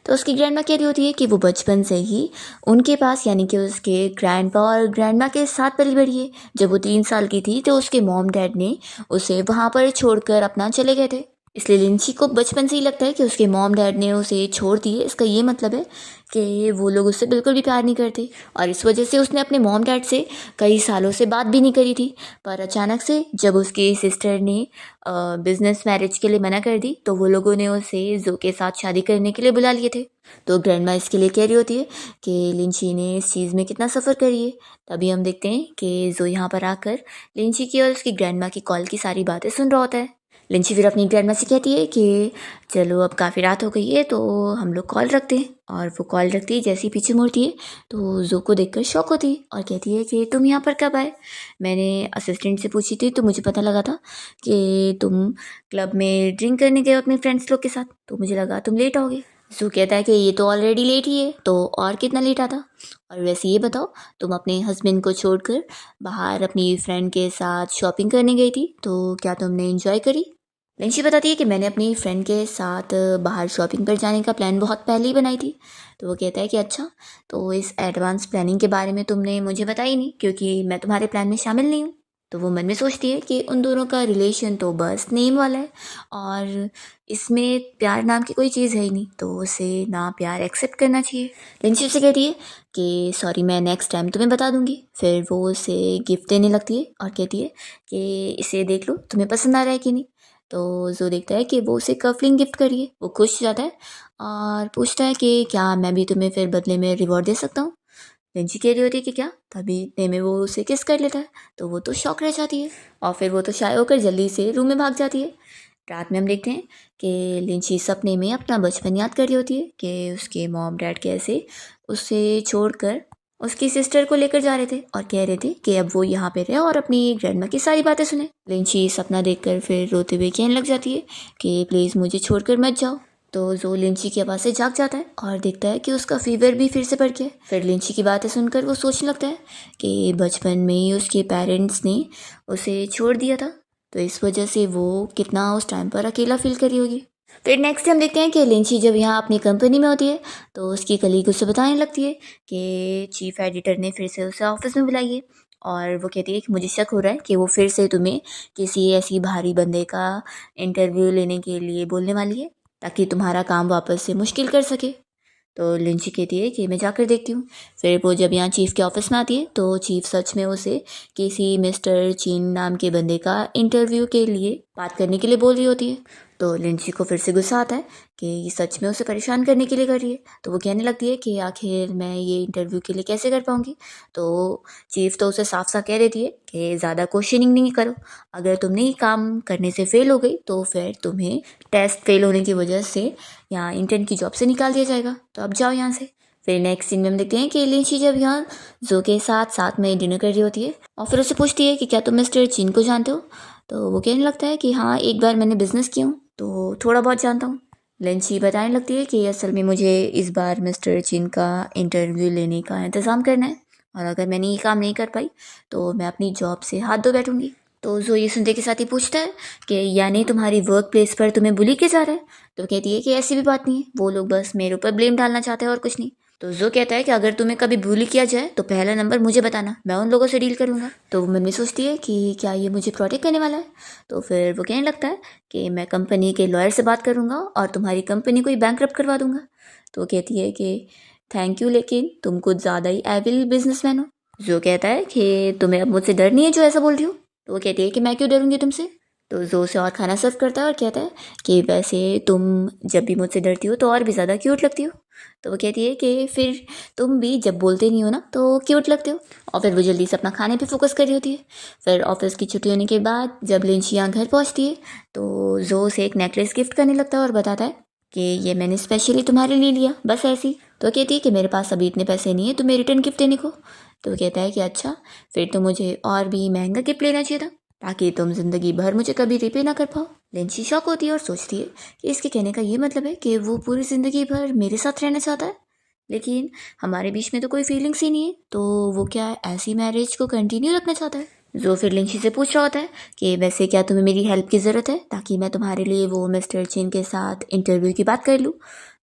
तो उसकी ग्रैंडमा कह रही होती है कि वो बचपन से ही उनके पास, यानी कि उसके ग्रैंडपा और ग्रैंडमा के साथ पली बड़ी है। जब वो 3 साल की थी तो उसके मॉम डैड ने उसे वहाँ पर छोड़कर अपना चले गए थे। इसलिए लिंची को बचपन से ही लगता है कि उसके मॉम डैड ने उसे छोड़ दिए। इसका ये मतलब है कि वो लोग उससे बिल्कुल भी प्यार नहीं करते, और इस वजह से उसने अपने मॉम डैड से कई सालों से बात भी नहीं करी थी। पर अचानक से जब उसकी सिस्टर ने बिजनेस मैरिज के लिए मना कर दी, तो वो लोगों ने उसे जो के साथ शादी करने के लिए बुला लिए थे। तो ग्रैंडमा इसके लिए कह रही होती है कि लिंची ने इस चीज़ में कितना सफ़र करी है। तभी हम देखते हैं कि जो यहाँ पर आकर लिंची की और उसकी ग्रैंडमा की कॉल की सारी बातें सुन रहा होता है। लिंची फिर अपनी ग्रैंडमा से कहती है कि चलो अब काफ़ी रात हो गई है तो हम लोग कॉल रखते हैं। और वो कॉल रखती है, जैसे ही पीछे मुड़ती है तो जो को देखकर शॉक होती है और कहती है कि तुम यहाँ पर कब आए। मैंने असिस्टेंट से पूछी थी तो मुझे पता लगा था कि तुम क्लब में ड्रिंक करने गए हो अपने फ्रेंड्स लोग के साथ, तो मुझे लगा तुम लेट आओगे। जो कहता है कि ये तो ऑलरेडी लेट ही है, तो और कितना लेट आता। और वैसे ये बताओ, तुम अपने हस्बैंड को छोड़कर बाहर अपनी फ्रेंड के साथ शॉपिंग करने गई थी, तो क्या तुमने एंजॉय करी। लिंची बताती है कि मैंने अपनी फ्रेंड के साथ बाहर शॉपिंग पर जाने का प्लान बहुत पहले ही बनाई थी। तो वो कहता है कि अच्छा, तो इस एडवांस प्लानिंग के बारे में तुमने मुझे बताई नहीं, क्योंकि मैं तुम्हारे प्लान में शामिल नहीं हूँ। तो वो मन में सोचती है कि उन दोनों का रिलेशन तो बस नेम वाला है और इसमें प्यार नाम की कोई चीज़ है ही नहीं, तो उसे ना प्यार एक्सेप्ट करना चाहिए। लिंची उसे कहती है कि सॉरी, मैं नेक्स्ट टाइम तुम्हें बता दूंगी। फिर वो उसे गिफ्ट देने लगती है और कहती है कि इसे देख लो, तुम्हें पसंद आ रहा है कि नहीं। तो जो देखता है कि वो उसे कफलिंग गिफ्ट करी है, वो खुश हो जाता है और पूछता है कि क्या मैं भी तुम्हें फिर बदले में रिवॉर्ड दे सकता हूँ। लिंची कह रही होती है कि क्या, तभी इतने में वो उसे किस कर लेता है। तो वो तो शॉक रह जाती है और फिर वो तो शाय होकर जल्दी से रूम में भाग जाती है। रात में हम देखते हैं कि लिंची सपने में अपना बचपन याद कर रही होती है कि उसके मॉम डैड कैसे उसे छोड़कर उसकी सिस्टर को लेकर जा रहे थे और कह रहे थे कि अब वो यहाँ पे रहे और अपनी ग्रैंडमा की सारी बातें सुने। लिंची सपना देखकर फिर रोते हुए कहने लग जाती है कि प्लीज़ मुझे छोड़कर मत जाओ। तो जो लिंची की आवाज़ से जाग जाता है और देखता है कि उसका फीवर भी फिर से बढ़ गया है। फिर लिंची की बातें सुनकर वो सोचने लगता है कि बचपन में ही उसके पेरेंट्स ने उसे छोड़ दिया था, तो इस वजह से वो कितना उस टाइम पर अकेला फील करी होगी। फिर नेक्स्ट डे हम देखते हैं कि लिंची जब यहाँ अपनी कंपनी में होती है तो उसकी कलीग उसे बताने लगती है कि चीफ एडिटर ने फिर से उसे ऑफिस में बुलाई है, और वो कहती है कि मुझे शक हो रहा है कि वो फिर से तुम्हें किसी ऐसी भारी बंदे का इंटरव्यू लेने के लिए बोलने वाली है, ताकि तुम्हारा काम वापस से मुश्किल कर सके। तो लिंची कहती है कि मैं जाकर देखती हूँ। फिर वो जब यहाँ चीफ के ऑफिस में आती है तो चीफ सच में उसे किसी मिस्टर चीन नाम के बंदे का इंटरव्यू के लिए बात करने के लिए बोल रही होती है। तो लिंची को फिर से गुस्सा आता है कि ये सच में उसे परेशान करने के लिए कर रही है। तो वो कहने लगती है कि आखिर मैं ये इंटरव्यू के लिए कैसे कर पाऊँगी। तो चीफ तो उसे साफ साफ कह देती है कि ज़्यादा क्वेश्चनिंग नहीं करो, अगर तुमने ये काम करने से फेल हो गई तो फिर तुम्हें टेस्ट फेल होने की वजह से यहाँ इंटर्न की जॉब से निकाल दिया जाएगा, तो अब जाओ यहाँ से। फिर नेक्स्ट सीन में हम देखते हैं कि लिंची जब यहाँ जो के साथ साथ में डिनर कर रही होती है और फिर उससे पूछती है कि क्या तुम मिस्टर चीन को जानते हो। तो वो कहने लगता है कि हाँ, एक बार मैंने बिजनेस किया हूँ तो थोड़ा बहुत जानता हूँ। लिंची बताने लगती है कि असल में मुझे इस बार मिस्टर चीन का इंटरव्यू लेने का इंतज़ाम करना है और अगर मैंने ये काम नहीं कर पाई तो मैं अपनी जॉब से हाथ धो बैठूंगी। तो जो ये सुनते के साथ ही पूछता है कि यानी तुम्हारी वर्क प्लेस पर तुम्हें बुली किया जा रहा है। तो कहती है कि ऐसी भी बात नहीं है, वो लोग बस मेरे ऊपर ब्लेम डालना चाहते हैं और कुछ नहीं। तो जो कहता है कि अगर तुम्हें कभी बुली किया जाए तो पहला नंबर मुझे बताना, मैं उन लोगों से डील करूँगा। तो वो मन में सोचती है कि क्या ये मुझे प्रोटेक्ट करने वाला है। तो फिर वो कहने लगता है कि मैं कंपनी के लॉयर से बात करूँगा और तुम्हारी कंपनी को ही बैंकरप्ट करवा दूंगा। तो वो कहती है कि थैंक यू, लेकिन तुम कुछ ज़्यादा ही एविल बिजनेसमैन हो। जो कहता है कि तुम्हें अब मुझसे डर नहीं है जो ऐसा बोल रही हो। तो वो कहती है कि मैं क्यों डरूंगी तुमसे। तो जो से और खाना सर्व करता है और कहता है कि वैसे तुम जब भी मुझसे डरती हो तो और भी ज़्यादा क्यूट लगती हो। तो वो कहती है कि फिर तुम भी जब बोलते नहीं हो ना तो क्यूट लगते हो। और फिर वो जल्दी से अपना खाने पे फोकस कर रही होती है। फिर ऑफिस की छुट्टी होने के बाद जब लिंची यहाँ घर पहुँचती है तो जो से एक नेकलेस गिफ्ट करने लगता है और बताता है कि ये मैंने स्पेशली तुम्हारे लिए लिया, बस ऐसी। तो कहती है कि मेरे पास अभी इतने पैसे नहीं है तुम्हें रिटर्न गिफ्ट देने को। तो कहता है कि अच्छा, फिर तो मुझे और भी महंगा गिफ्ट लेना चाहिए था ताकि तुम जिंदगी भर मुझे कभी रिपे ना कर पाओ। लिंची शॉक होती है और सोचती है कि इसके कहने का ये मतलब है कि वो पूरी ज़िंदगी भर मेरे साथ रहना चाहता है, लेकिन हमारे बीच में तो कोई फीलिंग्स ही नहीं है, तो वो क्या ऐसी मैरिज को कंटिन्यू रखना चाहता है। जो फिर लिंची से पूछ रहा होता है कि वैसे क्या तुम्हें मेरी हेल्प की ज़रूरत है ताकि मैं तुम्हारे लिए वो मिस्टर चिन के साथ इंटरव्यू की बात कर लूँ।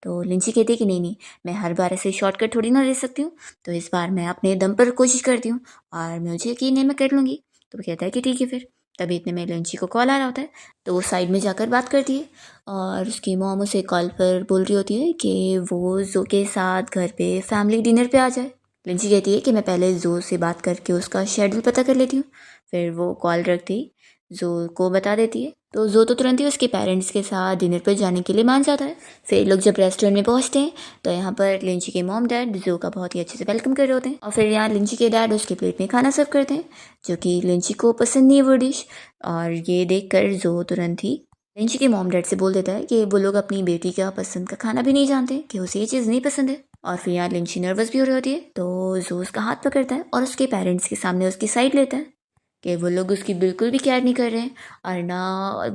तो लिंची कहती है कि नहीं नहीं, मैं हर बार ऐसे शॉर्टकट थोड़ी ना ले सकती हूँ, तो इस बार मैं अपने दम पर कोशिश करती हूँ और मुझे यकीन है मैं कर लूँगी। तो वो कहता है कि ठीक है फिर। तभी इतने में लिंची को कॉल आ रहा होता है, तो वो साइड में जाकर बात करती है और उसकी मॉम उसे कॉल पर बोल रही होती है कि वो जो के साथ घर पे फैमिली डिनर पे आ जाए। लिंची कहती है कि मैं पहले जो से बात करके उसका शेड्यूल पता कर लेती हूँ। फिर वो कॉल रखती जो को बता देती है, तो जो तो तुरंत ही उसके पेरेंट्स के साथ डिनर पर जाने के लिए मान जाता है। फिर लोग जब रेस्टोरेंट में पहुंचते हैं तो यहाँ पर लिंची के मॉम डैड जो का बहुत ही अच्छे से वेलकम कर रहे होते हैं और फिर यहाँ लिंची के डैड उसके प्लेट में खाना सर्व करते हैं जो कि लिंची को पसंद नहीं है वो डिश। और ये देखकर जो तुरंत ही लिंची के मॉम डैड से बोल देता है कि वो लोग अपनी बेटी का पसंद का खाना भी नहीं जानते, कि उसे ये चीज़ नहीं पसंद है। और फिर यहाँ लिंची नर्वस भी हो रही होती है, तो जो उसका हाथ पकड़ता है और उसके पेरेंट्स के सामने उसकी साइड लेता है कि वो लोग उसकी बिल्कुल भी केयर नहीं कर रहे हैं और ना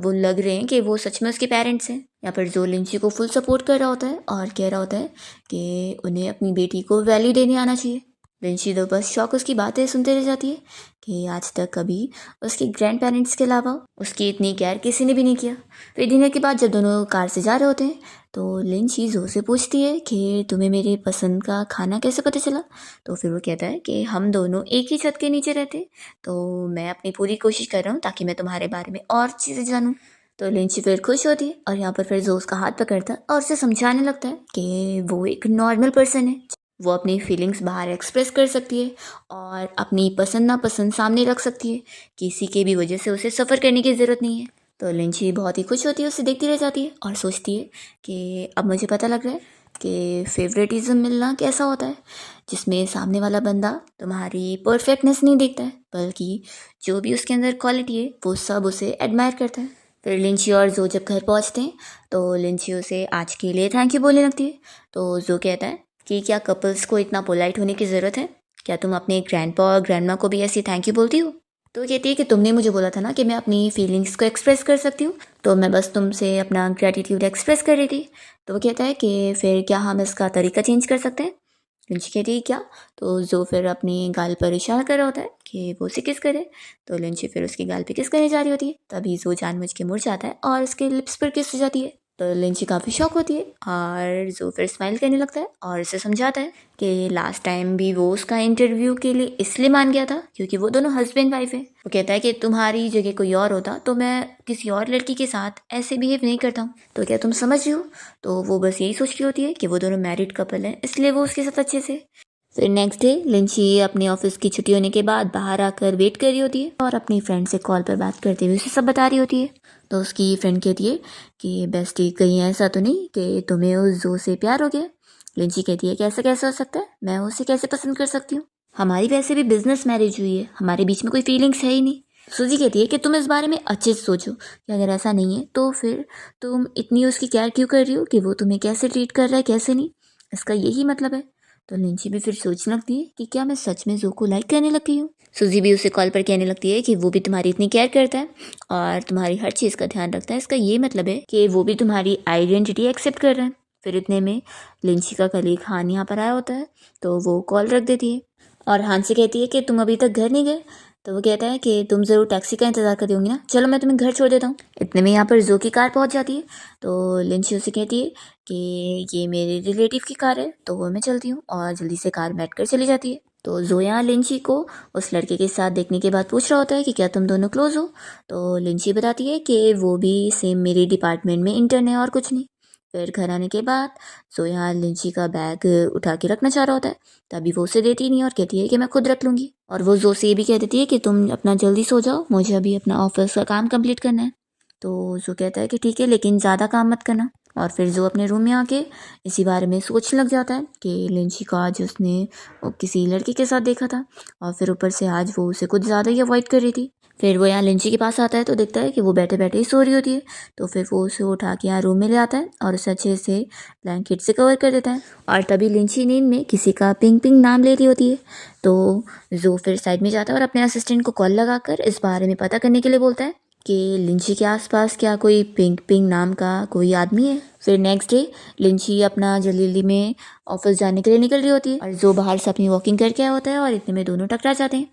वो लग रहे हैं कि वो सच में उसके पेरेंट्स हैं। यहाँ पर जो लिंची को फुल सपोर्ट कर रहा होता है और कह रहा होता है कि उन्हें अपनी बेटी को वैल्यू देने आना चाहिए। लिंची तो बस शौक उसकी बातें सुनते रह जाती है कि आज तक कभी उसके ग्रैंड पेरेंट्स के अलावा उसकी इतनी केयर किसी ने भी नहीं किया। फिर डिनर के बाद जब दोनों कार से जा रहे होते हैं तो लिंची जो से पूछती है कि तुम्हें मेरे पसंद का खाना कैसे पता चला। तो फिर वो कहता है कि हम दोनों एक ही छत के नीचे रहते, तो मैं अपनी पूरी कोशिश कर रहा हूँ ताकि मैं तुम्हारे बारे में और चीज़ें जानूँ। तो लिंची फिर खुश होती है और यहाँ पर फिर जो उसका हाथ पकड़ता है और उसे समझाने लगता है कि वो एक नॉर्मल पर्सन है, वो अपनी फीलिंग्स बाहर एक्सप्रेस कर सकती है और अपनी पसंद नापसंद सामने रख सकती है, किसी के भी वजह से उसे सफ़र करने की ज़रूरत नहीं है। तो लिंची बहुत ही खुश होती है, उसे देखती रह जाती है और सोचती है कि अब मुझे पता लग रहा है कि फेवरेटिज्म मिलना कैसा होता है, जिसमें सामने वाला बंदा तुम्हारी परफेक्टनेस नहीं देखता है बल्कि जो भी उसके अंदर क्वालिटी है वो सब उसे एडमायर करता है। फिर लिंची और जो जब घर पहुंचते हैं तो लिंची उसे आज के लिए थैंक यू बोलने लगती है। तो जो कहता है कि क्या कपल्स को इतना पोलाइट होने की ज़रूरत है, क्या तुम अपने ग्रैंडपा और ग्रैंडमा को भी ऐसी थैंक यू बोलती हो। तो कहती है कि तुमने मुझे बोला था ना कि मैं अपनी फीलिंग्स को एक्सप्रेस कर सकती हूँ, तो मैं बस तुमसे अपना ग्रेटिट्यूड एक्सप्रेस कर रही थी। तो वो कहता है कि फिर क्या हम इसका तरीका चेंज कर सकते हैं। लिंची कहती है क्या। तो जो फिर अपनी गाल पर इशारा कर रहा होता है कि वो उसे किस करे, तो लिंची फिर उसकी गाल पे किस करने जा रही होती है, तभी जो जानबूझ के मुड़ जाता है और उसके लिप्स पर किस हो जाती है। तो लिंची काफ़ी शॉक होती है और जो फिर स्माइल करने लगता है और उसे समझाता है कि लास्ट टाइम भी वो उसका इंटरव्यू के लिए इसलिए मान गया था क्योंकि वो दोनों हस्बैंड वाइफ है। वो कहता है कि तुम्हारी जगह कोई और होता तो मैं किसी और लड़की के साथ ऐसे बिहेव नहीं करता हूँ, तो क्या तुम समझ रही हो। तो वो बस यही सोच रही होती है कि वो दोनों मैरिड कपल हैं इसलिए वो उसके साथ अच्छे से। फिर नेक्स्ट डे लिंची अपने ऑफिस की छुट्टी होने के बाद बाहर आकर वेट कर रही होती है और अपनी फ्रेंड से कॉल पर बात करते हुए उसे सब बता रही होती है। तो उसकी फ्रेंड कहती है कि बेस्टी कहीं ऐसा तो नहीं कि तुम्हें उस जो से प्यार हो गया। लिंची कहती है कि ऐसा कैसे हो सकता है, मैं उसे कैसे पसंद कर सकती हूँ, हमारी वैसे भी बिजनेस मैरिज हुई है, हमारे बीच में कोई फीलिंग्स है ही नहीं। सूजी कहती है कि तुम इस बारे में अच्छे से सोचो कि अगर ऐसा नहीं है तो फिर तुम इतनी उसकी केयर क्यों कर रही हो कि वो तुम्हें कैसे ट्रीट कर रहा है कैसे नहीं, इसका यही मतलब है। तो लिंची भी फिर सोचने लगती है कि क्या मैं सच में जो को लाइक करने लगी हूँ। सूजी भी उसे कॉल पर कहने लगती है कि वो भी तुम्हारी इतनी केयर करता है और तुम्हारी हर चीज़ का ध्यान रखता है, इसका ये मतलब है कि वो भी तुम्हारी आइडेंटिटी एक्सेप्ट कर रहा है। फिर इतने में लिंची का कलीग खान यहाँ पर आया होता है, तो वो कॉल रख देती है और हान से कहती है कि तुम अभी तक घर नहीं गए। तो वो कहता है कि तुम ज़रूर टैक्सी का इंतज़ार कर रही होंगी ना, चलो मैं तुम्हें घर छोड़ देता हूँ। इतने में यहाँ पर जो की कार पहुँच जाती है। तो लिंची उसे कहती है कि ये मेरे रिलेटिव की कार है, तो वो मैं चलती हूँ, और जल्दी से कार में बैठ कर चली जाती है। तो जो यहाँ लिंची को उस लड़के के साथ देखने के बाद पूछ रहा होता है कि क्या तुम दोनों क्लोज हो। तो लिंची बताती है कि वो भी सेम मेरे डिपार्टमेंट में इंटर्न है और कुछ नहीं। फिर घर आने के बाद जोया लिंची का बैग उठा के रखना चाह रहा होता है, तभी वो उसे देती नहीं और कहती है कि मैं खुद रख लूँगी। और वो जो से ये भी कह देती है कि तुम अपना जल्दी सो जाओ, मुझे अभी अपना ऑफिस का काम कंप्लीट करना है। तो जो कहता है कि ठीक है, लेकिन ज़्यादा काम मत करना। और फिर जो अपने रूम में आके इसी बारे में सोचने लग जाता है कि लिंची को आज उसने किसी लड़की के साथ देखा था, और फिर ऊपर से आज वो उसे कुछ ज़्यादा ही अवॉइड कर रही थी। फिर वो यहाँ लिंची के पास आता है तो देखता है कि वो बैठे बैठे ही सो रही होती है। तो फिर वो उसे उठा के यहाँ रूम में ले आता है और उसे अच्छे से ब्लैंकेट से कवर कर देता है। और तभी लिंची नींद में किसी का पिंग पिंग नाम ले रही होती है। तो जो फिर साइड में जाता है और अपने असिस्टेंट को कॉल लगाकर इस बारे में पता करने के लिए बोलता है कि लिंची के आसपास क्या कोई पिंग पिंग नाम का कोई आदमी है। फिर नेक्स्ट डे लिंची अपना जल्दी में ऑफिस जाने के लिए निकल रही होती है, और जो बाहर से अपनी वॉकिंग करके आया होता है, और इतने में दोनों टकरा जाते हैं।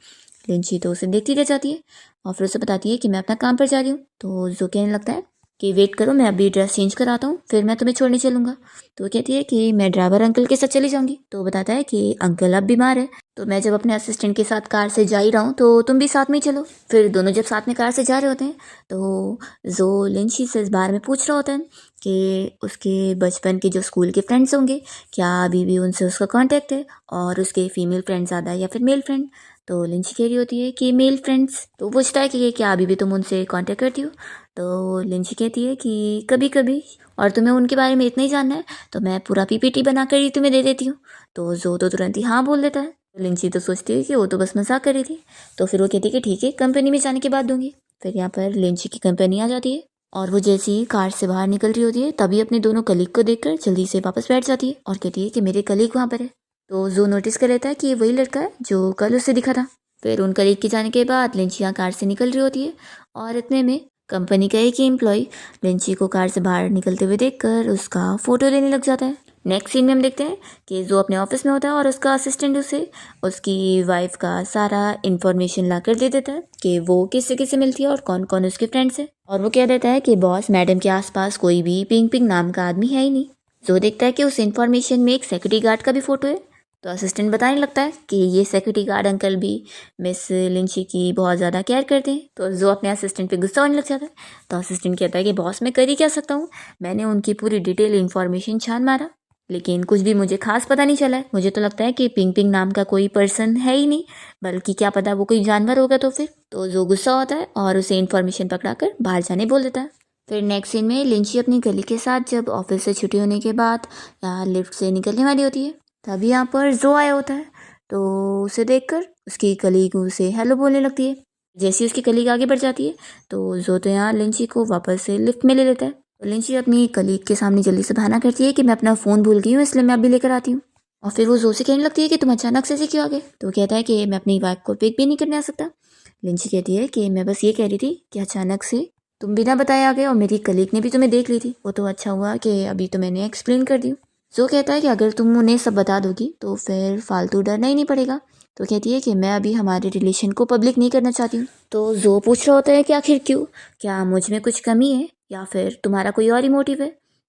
लिंची तो उसे देखती रह जाती है और फिर उसे बताती है कि मैं अपना काम पर जा रही हूँ। तो जो कहने लगता है कि वेट करो, मैं अभी ड्रेस चेंज कराता हूँ, फिर मैं तुम्हें छोड़ने चलूँगा। तो वो कहती है कि मैं ड्राइवर अंकल के साथ चली जाऊँगी। तो वो बताता है कि अंकल अब बीमार है, तो मैं जब अपने असिस्टेंट के साथ कार से जा ही रहा हूँ तो तुम भी साथ में ही चलो। फिर दोनों जब साथ में कार से जा रहे होते हैं तो जो लिंची से इस बारे में पूछ रहा होता है कि उसके बचपन के जो स्कूल के फ्रेंड्स होंगे, क्या अभी भी उनसे उसका कांटेक्ट है, और उसके फीमेल फ्रेंड ज़्यादा है या फिर मेल फ्रेंड। तो लिंची कह रही होती है कि मेल फ्रेंड्स। तो पूछता है कि क्या अभी भी तुम उनसे कांटेक्ट करती हो। तो लिंची कहती है कि कभी कभी, और तुम्हें उनके बारे में इतना ही जानना है तो मैं पूरा पीपीटी बनाकर ही तुम्हें दे देती हूँ। तो जो तो तुरंत ही हाँ बोल देता है। लिंची तो सोचती है कि वो तो बस मजाक कर रही थी। तो फिर वो कहती है कि ठीक है, कंपनी में जाने के बाद दूंगी। फिर यहाँ पर लिंची की कंपनी आ जाती है, और वो जैसे ही कार से बाहर निकल रही होती है तभी अपने दोनों कलीग को देखकर जल्दी से वापस बैठ जाती है और कहती है कि मेरे कलीग वहाँ पर है। तो जो नोटिस कर लेता है कि ये वही लड़का है जो कल उसे दिखा था। फिर उन कलीग के जाने के बाद लिंची यहाँ कार से निकल रही होती है, और इतने में कंपनी का एक ही एम्प्लॉय लिंची को कार से बाहर निकलते हुए देखकर उसका फोटो लेने लग जाता है। नेक्स्ट सीन में हम देखते हैं कि जो अपने ऑफिस में होता है और उसका असिस्टेंट उसे उसकी वाइफ का सारा इन्फॉर्मेशन ला कर दे देता है कि वो किससे किससे मिलती है और कौन कौन उसके फ्रेंड्स है। और वो कह देता है कि बॉस, मैडम के आसपास कोई भी पिंग पिंग नाम का आदमी है ही नहीं। जो देखता है कि उस इन्फॉर्मेशन में एक सिक्योरिटी गार्ड का भी फोटो है। तो असिस्टेंट बताने लगता है कि ये सिक्योरिटी गार्ड अंकल भी मिस लिंची की बहुत ज़्यादा केयर करते हैं। तो जो अपने असिस्टेंट पे गुस्सा होने लग जाता है। तो असिस्टेंट कहता है कि बॉस, मैं कर ही क्या सकता हूँ, मैंने उनकी पूरी डिटेल इन्फॉर्मेशन छान मारा, लेकिन कुछ भी मुझे खास पता नहीं चला है। मुझे तो लगता है कि पिंग पिंग नाम का कोई पर्सन है ही नहीं, बल्कि क्या पता वो कोई जानवर होगा। तो फिर तो जो गुस्सा होता है और उसे इन्फॉर्मेशन पकड़ाकर बाहर जाने बोल देता है। फिर नेक्स्ट सीन में लिंची अपनी गली के साथ जब ऑफिस से छुट्टी होने के बाद यहाँ लिफ्ट से निकलने वाली होती है, तभी यहाँ पर जो आया होता है। तो उसे देखकर उसकी कलीग उसे हेलो बोलने लगती है। जैसे ही उसकी कलीग आगे बढ़ जाती है तो जो तो यहाँ लिंची को वापस से लिफ्ट में ले लेता है। तो लिंची अपनी कलीग के सामने जल्दी से बहाना करती है कि मैं अपना फ़ोन भूल गई हूँ, इसलिए मैं अभी लेकर आती हूँ। और फिर वो जोर से कहने लगती है कि तुम अचानक से क्यों आ गए। तो कहता है कि मैं अपनी वाइफ को पिक भी नहीं करने आ सकता। लिंची कहती है कि मैं बस ये कह रही थी कि अचानक से तुम बिना बताए आ गए, और मेरी कलीग ने भी तुम्हें देख ली थी, वो तो अच्छा हुआ कि अभी तो मैंने एक्सप्लेन कर दी। जो कहता है कि अगर तुम उन्हें सब बता दोगी तो फिर फालतू डरना ही नहीं पड़ेगा। तो कहती है कि मैं अभी हमारे रिलेशन को पब्लिक नहीं करना चाहती हूँ। तो जो पूछ रहा होता है कि आखिर क्यों, क्या मुझ में कुछ कमी है या फिर तुम्हारा कोई और ही मोटिव है।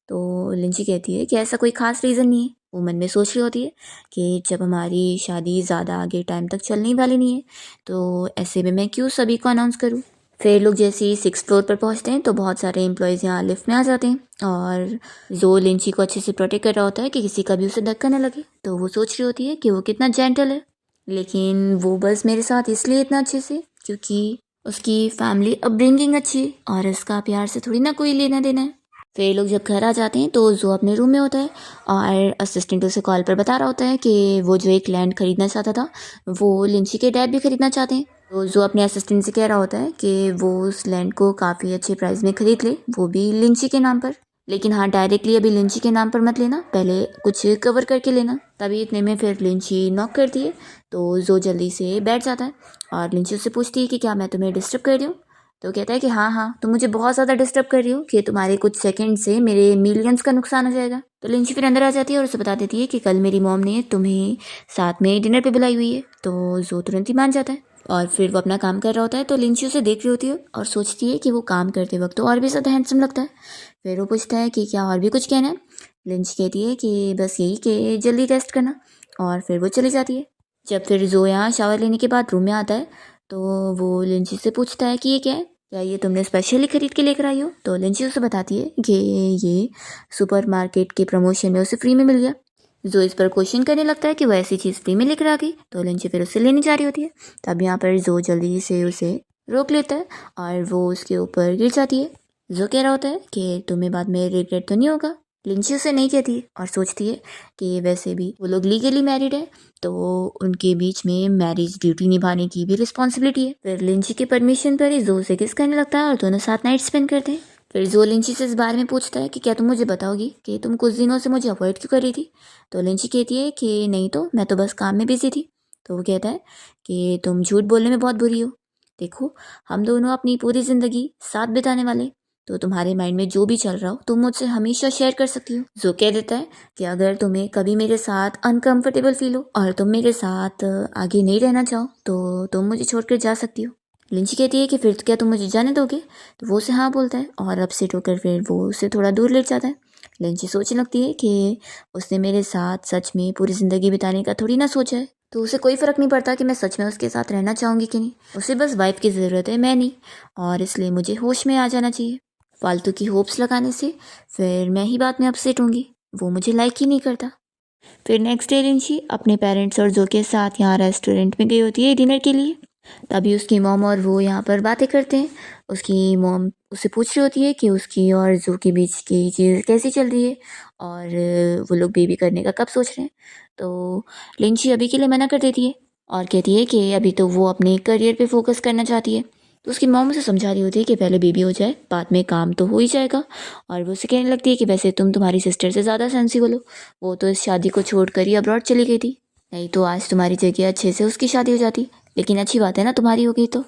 तो लिंची कहती है कि ऐसा कोई खास रीज़न नहीं है। वो मन में सोच रही होती है कि जब हमारी शादी ज़्यादा आगे टाइम तक चलने वाली नहीं है तो ऐसे में मैं क्यों सभी को अनाउंस करूँ। फिर लोग जैसे ही 6th फ्लोर पर पहुंचते हैं तो बहुत सारे एम्प्लॉयज़ यहाँ लिफ्ट में आ जाते हैं, और जो लिंची को अच्छे से प्रोटेक्ट कर रहा होता है कि किसी का भी उसे धक्का न लगे। तो वो सोच रही होती है कि वो कितना जेंटल है, लेकिन वो बस मेरे साथ इसलिए इतना अच्छे से क्योंकि उसकी फैमिली अपब्रिंगिंग अच्छी है, और इसका प्यार से थोड़ी ना कोई लेना देना है। फिर लोग जब घर आ जाते हैं तो जो अपने रूम में होता है और असिस्टेंट उसे कॉल पर बता रहा होता है कि वो जो एक लैंड खरीदना चाहता था वो लिंची के डैड भी खरीदना चाहते हैं। तो जो अपने असिस्टेंट से कह रहा होता है कि वो उस लैंड को काफ़ी अच्छे प्राइस में खरीद ले, वो भी लिंची के नाम पर। लेकिन हाँ, डायरेक्टली अभी लिंची के नाम पर मत लेना, पहले कुछ कवर करके लेना। तभी इतने में फिर लिंची नॉक करती है। तो जो जल्दी से बैठ जाता है और लिंची उससे पूछती है कि क्या मैं तुम्हें डिस्टर्ब कर रही हूँ। तो कहता है कि हाँ हाँ, तुम मुझे बहुत ज़्यादा डिस्टर्ब कर रही हो कि तुम्हारे कुछ सेकंड से मेरे मिलियंस का नुकसान हो जाएगा। तो लिंची फिर अंदर आ जाती है और उसे बता देती है कि कल मेरी मॉम ने तुम्हें साथ में डिनर पे बुलाई हुई है। तो जो तुरंत ही मान जाता है और फिर वो अपना काम कर रहा होता है। तो लिंची उसे देख रही होती है और सोचती है कि वो काम करते वक्त तो और भी ज़्यादा हैंडसम लगता है। फिर वो पूछता है कि क्या और भी कुछ कहना है। लिंची कहती है कि बस यही कि जल्दी रेस्ट करना, और फिर वो चली जाती है। जब फिर जो यहाँ शावर लेने के बाद रूम में आता है तो वो लिंची से पूछता है कि ये क्या है, क्या ये तुमने स्पेशली खरीद के लेकर आई हो। तो लिंची उसे बताती है कि ये सुपरमार्केट के प्रमोशन में उसे फ्री में मिल गया। जो इस पर क्वेश्चन करने लगता है कि वो ऐसी चीज़ फ्री में लेकर आ गई। तो लिंची फिर उससे लेने जा रही होती है। तब यहाँ पर जो जल्दी से उसे रोक लेता है और वो उसके ऊपर गिर जाती है। जो कह रहा होता है कि तुम्हें बाद में रिग्रेट तो नहीं होगा। लिंची उसे नहीं कहती और सोचती है कि वैसे भी वो लोग लीगली मैरिड है, तो उनके बीच में मैरिज ड्यूटी निभाने की भी रिस्पॉन्सिबिलिटी है। फिर लिंची के परमिशन पर ही जो से किस करने लगता है और दोनों साथ नाइट स्पेंड करते हैं। फिर जो लिंची से इस बारे में पूछता है कि क्या तुम मुझे बताओगी कि तुम कुछ दिनों से मुझे अवॉइड क्यों कर रही थी। तो लिंची कहती है कि नहीं तो मैं तो बस काम में बिजी थी। तो वो कहता है कि तुम झूठ बोलने में बहुत बुरी हो। देखो, हम दोनों अपनी पूरी ज़िंदगी साथ बिताने वाले, तो तुम्हारे माइंड में जो भी चल रहा हो तुम मुझसे हमेशा शेयर कर सकती हो। जो कह देता है कि अगर तुम्हें कभी मेरे साथ अनकंफर्टेबल फील हो और तुम मेरे साथ आगे नहीं रहना चाहो तो तुम मुझे छोड़कर जा सकती हो। लिंची कहती है कि फिर तो क्या तुम मुझे जाने दोगे। तो वो उसे हाँ बोलता है और अपसेट होकर फिर वो उससे थोड़ा दूर लेट जाता है। लिंची सोचने लगती है कि उसने मेरे साथ सच में पूरी ज़िंदगी बिताने का थोड़ी ना सोचा है, तो उसे कोई फ़र्क नहीं पड़ता कि मैं सच में उसके साथ रहना चाहूँगी कि नहीं। उसे बस वाइफ की ज़रूरत है, मैं नहीं, और इसलिए मुझे होश में आ जाना चाहिए। फालतू की होप्स लगाने से फिर मैं ही बाद में अपसेट होंगी। वो मुझे लाइक ही नहीं करता। फिर नेक्स्ट डे लिंची अपने पेरेंट्स और जो के साथ यहाँ रेस्टोरेंट में गई होती है डिनर के लिए। तभी उसकी मॉम और वो यहाँ पर बातें करते हैं। उसकी मॉम उससे पूछ रही होती है कि उसकी और जो के बीच की चीज़ कैसी चल रही है और वो लोग बेबी करने का कब सोच रहे हैं। तो लिंची अभी के लिए मना कर देती है और कहती है कि अभी तो वो अपने करियर पे फोकस करना चाहती है। तो उसकी मॉम उसे समझा रही होती है कि पहले बेबी हो जाए, बाद में काम तो हो ही जाएगा। और वो उसे कहने लगती है कि वैसे तुम तुम्हारी सिस्टर से ज़्यादा सेंसिबल हो, वो तो इस शादी को छोड़कर ही अब्रॉड चली गई थी, नहीं तो आज तुम्हारी जगह अच्छे से उसकी शादी हो जाती। लेकिन अच्छी बात है ना तुम्हारी हो गई तो।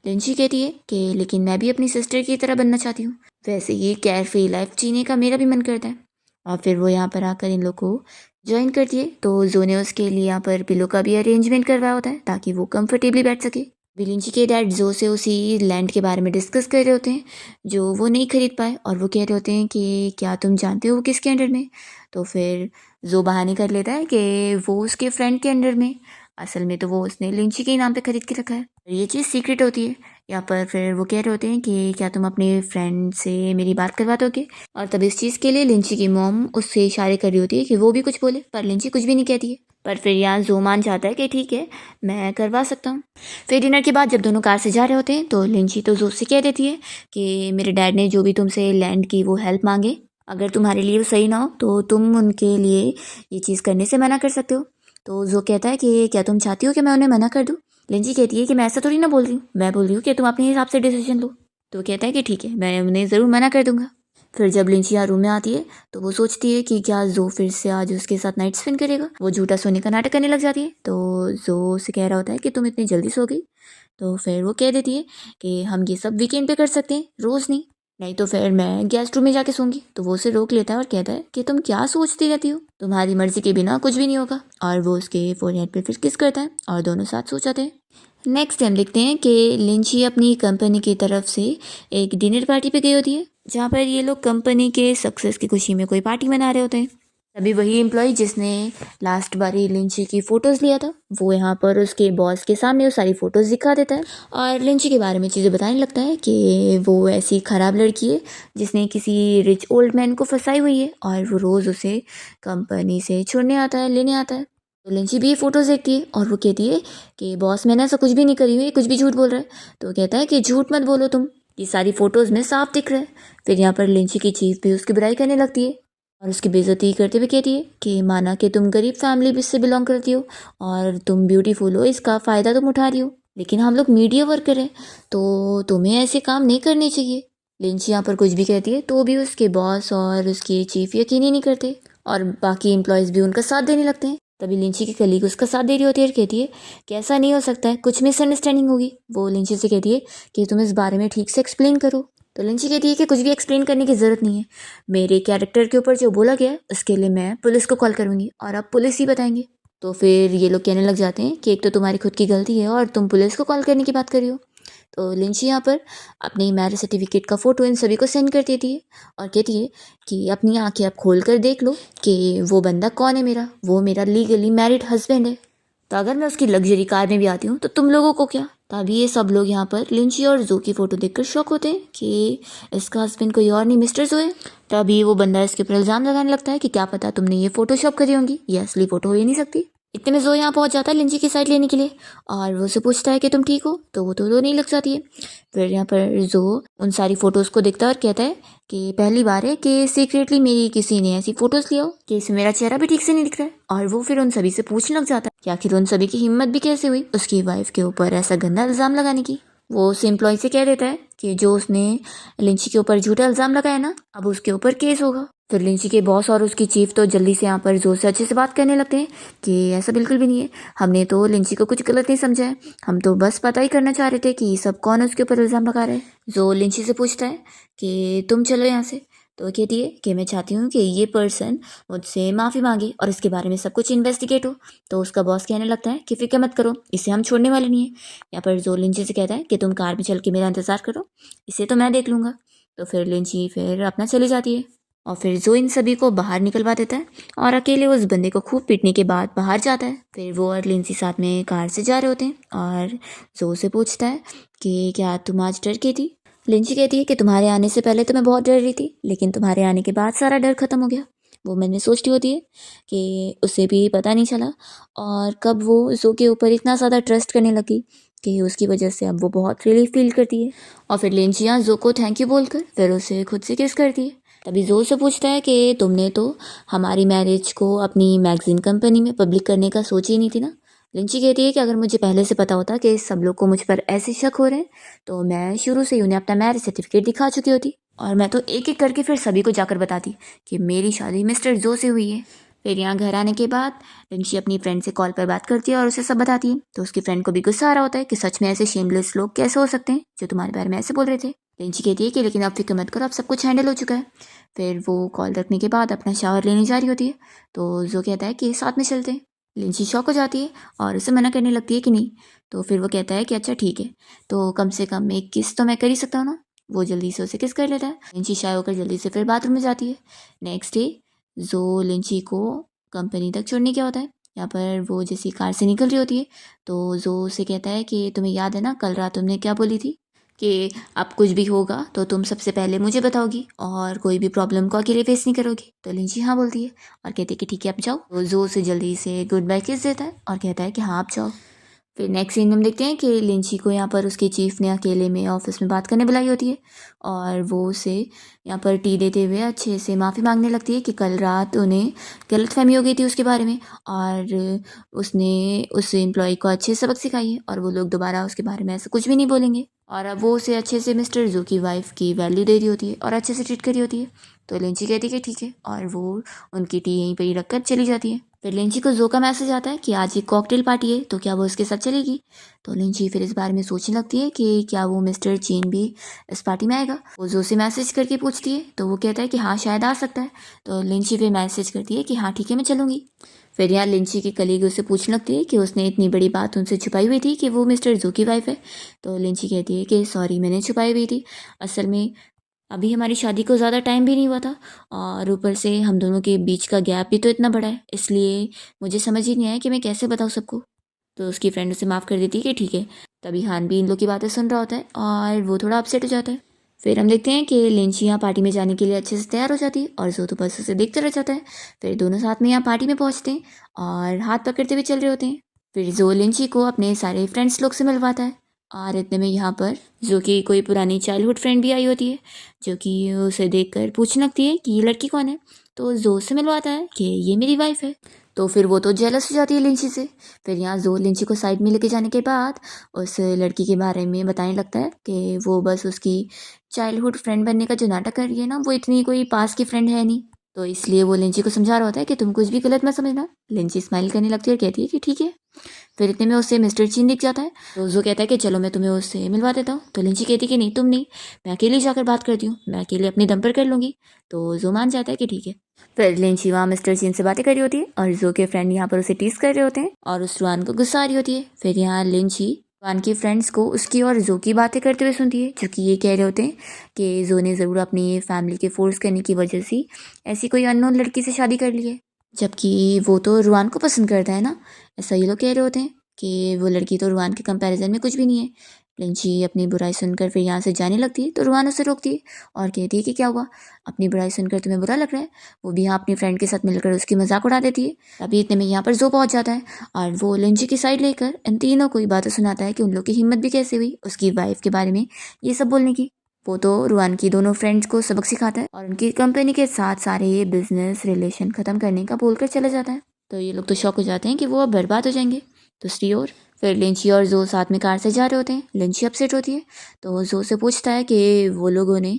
लिंची कहती है कि लेकिन मैं भी अपनी सिस्टर की तरह बनना चाहती हूँ, वैसे ये केयर फ्री लाइफ जीने का मेरा भी मन करता है। और फिर वो यहाँ पर आकर इन लोग को ज्वाइन करती है। तो जो ने उसके लिए यहाँ पर पिलो का भी अरेंजमेंट करवाया होता है ताकि वो कंफर्टेबली बैठ सके। लिंची के डैड जो से उसी लैंड के बारे में डिस्कस कर रहे होते हैं जो वो नहीं खरीद पाए, और वो कह रहे होते हैं कि क्या तुम जानते हो वो किसके अंडर में। तो फिर जो बहाने कर लेता है कि वो उसके फ्रेंड के अंडर में, असल में तो वो उसने लिंची के नाम पे खरीद के रखा है। ये चीज़ सीक्रेट होती है। यहाँ पर फिर वो कह रहे होते हैं कि क्या तुम अपने फ्रेंड से मेरी बात करवा दोगे। और तब इस चीज़ के लिए लिंची की मॉम उससे इशारे कर रही होती है कि वो भी कुछ बोले, पर लिंची कुछ भी नहीं कहती है। पर फिर यहाँ जो मान जाता है कि ठीक है, मैं करवा सकता हूँ। फिर डिनर के बाद जब दोनों कार से जा रहे होते हैं तो लिंची तो जो से कह देती है कि मेरे डैड ने जो भी तुमसे लैंड की वो हेल्प मांगे, अगर तुम्हारे लिए वो सही ना हो तो तुम उनके लिए ये चीज़ करने से मना कर सकते हो। तो जो कहता है कि क्या तुम चाहती हो कि मैं उन्हें मना कर दूँ। लिंची कहती है कि मैं ऐसा थोड़ी ना बोल रही हूँ, मैं बोल रही हूँ कि तुम अपने हिसाब से डिसीजन लो। तो कहता है कि ठीक है, मैं उन्हें ज़रूर मना कर दूंगा। फिर जब लिंची यहाँ रूम में आती है तो वो सोचती है कि क्या जो फिर से आज उसके साथ नाइट स्पेंड करेगा। वो झूठा सोने का नाटक करने लग जाती है। तो जो उसे कह रहा होता है कि तुम इतनी जल्दी सो गई। तो फिर वो कह देती है कि हम ये सब वीकेंड पे कर सकते हैं, रोज़ नहीं, नहीं तो फिर मैं गेस्ट रूम में जाके सोऊंगी। तो वो उसे रोक लेता है और कहता है कि तुम क्या सोचती रहती हो, तुम्हारी मर्जी के बिना कुछ भी नहीं होगा। और वो उसके फोरहेड पे फिर किस करता है और दोनों साथ सो जाते हैं। नेक्स्ट टाइम लिखते हैं कि लिंची अपनी कंपनी की तरफ से एक डिनर पार्टी पे गई होती है जहाँ पर ये लोग कंपनी के सक्सेस की खुशी में कोई पार्टी मना रहे होते हैं। तभी वही एम्प्लॉय जिसने लास्ट बारी लिंची की फ़ोटोज़ लिया था वो यहाँ पर उसके बॉस के सामने वो सारी फ़ोटोज़ दिखा देता है और लिंची के बारे में चीज़ें बताने लगता है कि वो ऐसी ख़राब लड़की है जिसने किसी रिच ओल्ड मैन को फंसाई हुई है और वो रोज़ उसे कंपनी से छोड़ने आता है, लेने आता है। तो लिंची भी ये फ़ोटोज़ देखती है और वो कहती है कि बॉस मैंने ऐसा कुछ भी नहीं करी हुई, कुछ भी झूठ बोल रहा है। तो कहता है कि झूठ मत बोलो तुम, ये सारी फ़ोटोज़ में साफ दिख रहा है। फिर यहाँ पर लिंची की चीफ भी उसकी बुराई करने लगती है और उसकी बेइज्जती करते हुए कहती है कि माना कि तुम गरीब फैमिली से बिलोंग करती हो और तुम ब्यूटीफुल हो, इसका फ़ायदा तुम उठा रही हो, लेकिन हम लोग मीडिया वर्कर हैं तो तुम्हें ऐसे काम नहीं करने चाहिए। लिंची यहाँ पर कुछ भी कहती है तो भी उसके बॉस और उसके चीफ यकीन ही नहीं करते और बाकी एम्प्लॉयज़ भी उनका साथ देने लगते हैं। तभी लिंची की कलीग उसका साथ दे रही होती है और कहती है कि ऐसा नहीं हो सकता है, कुछ मिसअंडरस्टैंडिंग होगी। वो लिंची से कहती है कि तुम इस बारे में ठीक से एक्सप्लेन करो। तो लिंची कहती है कि कुछ भी एक्सप्लेन करने की ज़रूरत नहीं है, मेरे कैरेक्टर के ऊपर जो बोला गया है उसके लिए मैं पुलिस को कॉल करूँगी और अब पुलिस ही बताएंगे। तो फिर ये लोग कहने लग जाते हैं कि एक तो तुम्हारी खुद की गलती है और तुम पुलिस को कॉल करने की बात कर रही हो। तो लिंची यहाँ पर अपनी मैरिज सर्टिफिकेट का फ़ोटो इन सभी को सेंड कर देती है और कहती है कि अपनी आंखें आप खोल कर देख लो कि वो बंदा कौन है, वो मेरा लीगली मैरिड हस्बैंड है। तो अगर मैं उसकी लग्जरी कार में भी आती हूँ तो तुम लोगों को क्या। तभी ये सब लोग यहाँ पर लिंची और जो की फ़ोटो देखकर शॉक होते हैं कि इसका हस्बैंड कोई और नहीं मिस्टर जो है। तभी वो बंदा इसके ऊपर इल्ज़ाम लगाने लगता है कि क्या पता तुमने ये फ़ोटोशॉप करी होंगी, ये असली फ़ोटो हो ही नहीं सकती। इतने में जो यहाँ पहुँच जाता है लिंची की साइड लेने के लिए और वो उससे पूछता है कि तुम ठीक हो, तो वो तो रोने लग जाती है। फिर यहाँ पर जो उन सारी फ़ोटोज़ को देखता है और कहता है कि पहली बार है कि सीक्रेटली मेरी किसी ने ऐसी फ़ोटोज़ लिया हो कि इसमें मेरा चेहरा भी ठीक से नहीं दिख रहा है। और वो फिर उन सभी से पूछने लग जाता है कि आखिर उन सभी की हिम्मत भी कैसे हुई उसकी वाइफ के ऊपर ऐसा गंदा इल्ज़ाम लगाने की। वो उस एम्प्लॉय से कह देता है कि जो उसने लिंची के ऊपर झूठा इल्ज़ाम लगाया ना, अब उसके ऊपर केस होगा। फिर लिंची के बॉस और उसकी चीफ तो जल्दी से यहाँ पर जोर से अच्छे से बात करने लगते हैं कि ऐसा बिल्कुल भी नहीं है, हमने तो लिंची को कुछ गलत नहीं समझा है, हम तो बस पता ही करना चाह रहे थे कि सब कौन उसके ऊपर इल्ज़ाम लगा रहा है। जो लिंची से पूछता है कि तुम चलो यहाँ से। तो वो कहती है कि मैं चाहती हूँ कि ये पर्सन मुझसे माफ़ी मांगे और इसके बारे में सब कुछ इन्वेस्टिगेट हो। तो उसका बॉस कहने लगता है कि फिक्र मत करो, इसे हम छोड़ने वाले नहीं है। यहाँ पर जो लिंची से कहता है कि तुम कार में चल के मेरा इंतज़ार करो, इसे तो मैं देख लूँगा। तो फिर लिंची फिर अपना चली जाती है और फिर जो इन सभी को बाहर निकलवा देता है और अकेले उस बंदे को खूब पीटने के बाद बाहर जाता है। फिर वो और लिंसी साथ में कार से जा रहे होते हैं और जो से पूछता है कि क्या तुम आज डर गई थी। लिंची कहती है कि तुम्हारे आने से पहले तो मैं बहुत डर रही थी, लेकिन तुम्हारे आने के बाद सारा डर खत्म हो गया। वो मैंने सोचती होती है कि उसे भी पता नहीं चला और कब वो जो के ऊपर इतना ज़्यादा ट्रस्ट करने लगी कि उसकी वजह से अब वो बहुत रिलीफ फील करती है। और फिर लिंचियाँ जो को थैंक यू बोलकर फिर उसे खुद से किस करती है। तभी जोर से पूछता है कि तुमने तो हमारी मैरिज को अपनी मैगजीन कंपनी में पब्लिक करने का सोची ही नहीं थी ना। लिंची कहती है कि अगर मुझे पहले से पता होता कि सब लोग को मुझ पर ऐसे शक हो रहे हैं तो मैं शुरू से ही उन्हें अपना मैरिज सर्टिफिकेट दिखा चुकी होती और मैं तो एक एक करके फिर सभी को जाकर बताती कि मेरी शादी मिस्टर जो से हुई है। फिर यहाँ घर आने के बाद लिंची अपनी फ्रेंड से कॉल पर बात करती है और उसे सब बताती है। तो उसकी फ्रेंड को भी गुस्सा आ रहा होता है कि सच में ऐसे शेमलेस लोग कैसे हो सकते हैं जो तुम्हारे बारे में ऐसे बोल रहे थे। लिंची कहती है कि लेकिन आप फिक्र मत करो, अब सब कुछ हैंडल हो चुका है। फिर वो कॉल रखने के बाद अपना शावर लेने जा रही होती है तो जो कहता है कि साथ में चलते हैं। लिंची शॉक हो जाती है और उसे मना करने लगती है कि नहीं। तो फिर वो कहता है कि अच्छा ठीक है, तो कम से कम एक किस तो मैं कर ही सकता हूँ ना। वो जल्दी से उसे किस कर लेता है। लिंची शाय होकर जल्दी से फिर बाथरूम में जाती है। नेक्स्ट डे जो लिंची को कंपनी तक छोड़ने क्या होता है, यहाँ पर वो जैसी कार से निकल रही होती है तो जो उसे कहता है कि तुम्हें याद है ना कल रात तुमने क्या बोली थी कि अब कुछ भी होगा तो तुम सबसे पहले मुझे बताओगी और कोई भी प्रॉब्लम को अकेले फेस नहीं करोगी। तो लिंची हाँ बोलती है और कहती है कि ठीक है आप जाओ। तो जो उसे जल्दी से गुड बाय किस देता है और कहता है कि हाँ आप जाओ। फिर नेक्स्ट सीन हम देखते हैं कि लिंची को यहाँ पर उसके चीफ ने अकेले में ऑफिस में बात करने बुलाई होती है और वो उसे यहाँ पर टी देते हुए अच्छे से माफ़ी मांगने लगती है कि कल रात उन्हें गलतफहमी हो गई थी उसके बारे में और उसने उस एम्प्लॉय को अच्छे सबक सिखाई है और वो लोग दोबारा उसके बारे में ऐसा कुछ भी नहीं बोलेंगे। और अब वो उसे अच्छे से मिस्टर जो की वाइफ की वैल्यू दे रही होती है और अच्छे से ट्रीट कर रही होती है। तो लिंची कहती है कि ठीक है और वो उनकी टी यहीं पर ही रख कर चली जाती है। फिर लिंची को जो का मैसेज आता है कि आज एक कॉकटेल पार्टी है तो क्या वो उसके साथ चलेगी। तो लिंची फिर इस बारे में सोचने लगती है कि क्या वो मिस्टर चीन भी इस पार्टी में आएगा। वो जो से मैसेज करके पूछती है तो वो कहता है कि हाँ शायद आ सकता है। तो लिंची फिर मैसेज करती है कि हाँ ठीक है मैं चलूँगी। फिर यहाँ लिंची की कलीग उससे पूछने लगती है कि उसने इतनी बड़ी बात उनसे छुपाई हुई थी कि वो मिस्टर जो की वाइफ है। तो लिंची कहती है कि सॉरी मैंने छुपाई हुई थी, असल में अभी हमारी शादी को ज़्यादा टाइम भी नहीं हुआ था और ऊपर से हम दोनों के बीच का गैप भी तो इतना बड़ा है, इसलिए मुझे समझ ही नहीं आया कि मैं कैसे बताऊँ सबको। तो उसकी फ्रेंड उसे माफ़ कर देती है कि ठीक है। तभी हान भी इन लोग की बातें सुन रहा होता है और वो थोड़ा अपसेट हो जाता है। फिर हम देखते हैं कि लिंची यहाँ पार्टी में जाने के लिए अच्छे से तैयार हो जाती है और जो तो बस उसे देखते रह जाता है। फिर दोनों साथ में यहाँ पार्टी में पहुँचते हैं और हाथ पकड़ते हुए चल रहे होते हैं। फिर जो लिंची को अपने सारे फ्रेंड्स लोग से मिलवाता है और इतने में यहाँ पर जो कि कोई पुरानी चाइल्डहुड फ्रेंड भी आई होती है जो कि उसे देखकर पूछने लगती है कि ये लड़की कौन है। तो जो से मिलवाता है कि ये मेरी वाइफ है। तो फिर वो तो जेलस हो जाती है लिंची से। फिर यहाँ जो लिंची को साइड में लेके जाने के बाद उस लड़की के बारे में बताने लगता है कि वो बस उसकी चाइल्डहुड फ्रेंड बनने का जो नाटक कर रही है ना, वो इतनी कोई पास की फ्रेंड है नहीं। तो इसलिए वो लिंची को समझा रहा होता है कि तुम कुछ भी गलत मत समझना। लिंची स्माइल करने लगती है और कहती है कि ठीक है। फिर इतने में उससे मिस्टर चीन दिख जाता है। तो जो कहता है कि चलो मैं तुम्हें उससे मिलवा देता हूँ। तो लिंची कहती है कि नहीं, तुम नहीं, मैं अकेले जाकर बात करती हूँ, मैं अकेले अपने दम पर कर लूँगी। तो जो मान जाता है कि ठीक है। फिर लिंची वहाँ मिस्टर चीन से बातें कर रही होती है और जो के फ्रेंड यहाँ पर उसे टीज कर रहे होते हैं और उस रुआन को गुस्सा आ रही होती है। फिर यहाँ लिंची रुआन के फ्रेंड्स को उसकी और जो की बातें करते हुए सुनती है, जो कि ये कह रहे होते हैं कि जो ने ज़रूर अपनी फैमिली के फोर्स करने की वजह से ऐसी कोई अननोन लड़की से शादी कर ली है, जबकि वो तो रुआन को पसंद करता है ना। ऐसा ये लोग कह रहे होते हैं कि वो लड़की तो रुआन के कंपैरिजन में कुछ भी नहीं है। लिंची अपनी बुराई सुनकर फिर यहाँ से जाने लगती है। तो रुआन उसे रोकती है और कहती है कि क्या हुआ, अपनी बुराई सुनकर तुम्हें बुरा लग रहा है। वो भी यहाँ अपनी फ्रेंड के साथ मिलकर उसकी मजाक उड़ा देती है। अभी इतने में यहाँ पर जो पहुँच जाता है और वो लिंची की साइड लेकर इन तीनों को बातें सुनाता है कि उन लोग की हिम्मत भी कैसे हुई उसकी वाइफ के बारे में ये सब बोलने की। वो तो रुआन की दोनों फ्रेंड्स को सबक सिखाता है और उनकी कंपनी के साथ सारे ये बिजनेस रिलेशन ख़त्म करने का बोलकर चला जाता है। तो ये लोग तो शौक हो जाते हैं कि वो अब बर्बाद हो जाएंगे। दूसरी ओर फिर लिंची और जो साथ में कार से जा रहे होते हैं। लिंची अपसेट होती है तो जो से पूछता है कि वो लोगों ने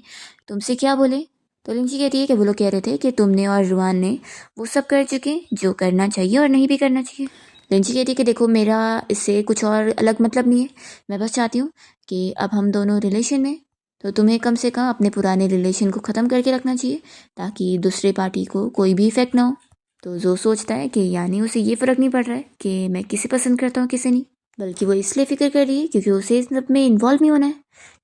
तुमसे क्या बोले। तो लिंची कहती है कि वो लोग कह रहे थे कि तुमने और रुआन ने वो सब कर चुके जो करना चाहिए और नहीं भी करना चाहिए। लिंची कहती है कि देखो, मेरा इससे कुछ और अलग मतलब नहीं है, मैं बस चाहती हूँ कि अब हम दोनों रिलेशन में, तो तुम्हें कम से कम अपने पुराने रिलेशन को ख़त्म करके रखना चाहिए ताकि दूसरे पार्टी को कोई भी इफेक्ट ना हो। तो जो सोचता है कि यानी उसे ये फ़र्क नहीं पड़ रहा है कि मैं किसे पसंद करता हूँ किसे नहीं, बल्कि वो इसलिए फ़िक्र कर रही है क्योंकि उसे इस सब में इन्वॉल्व नहीं होना है।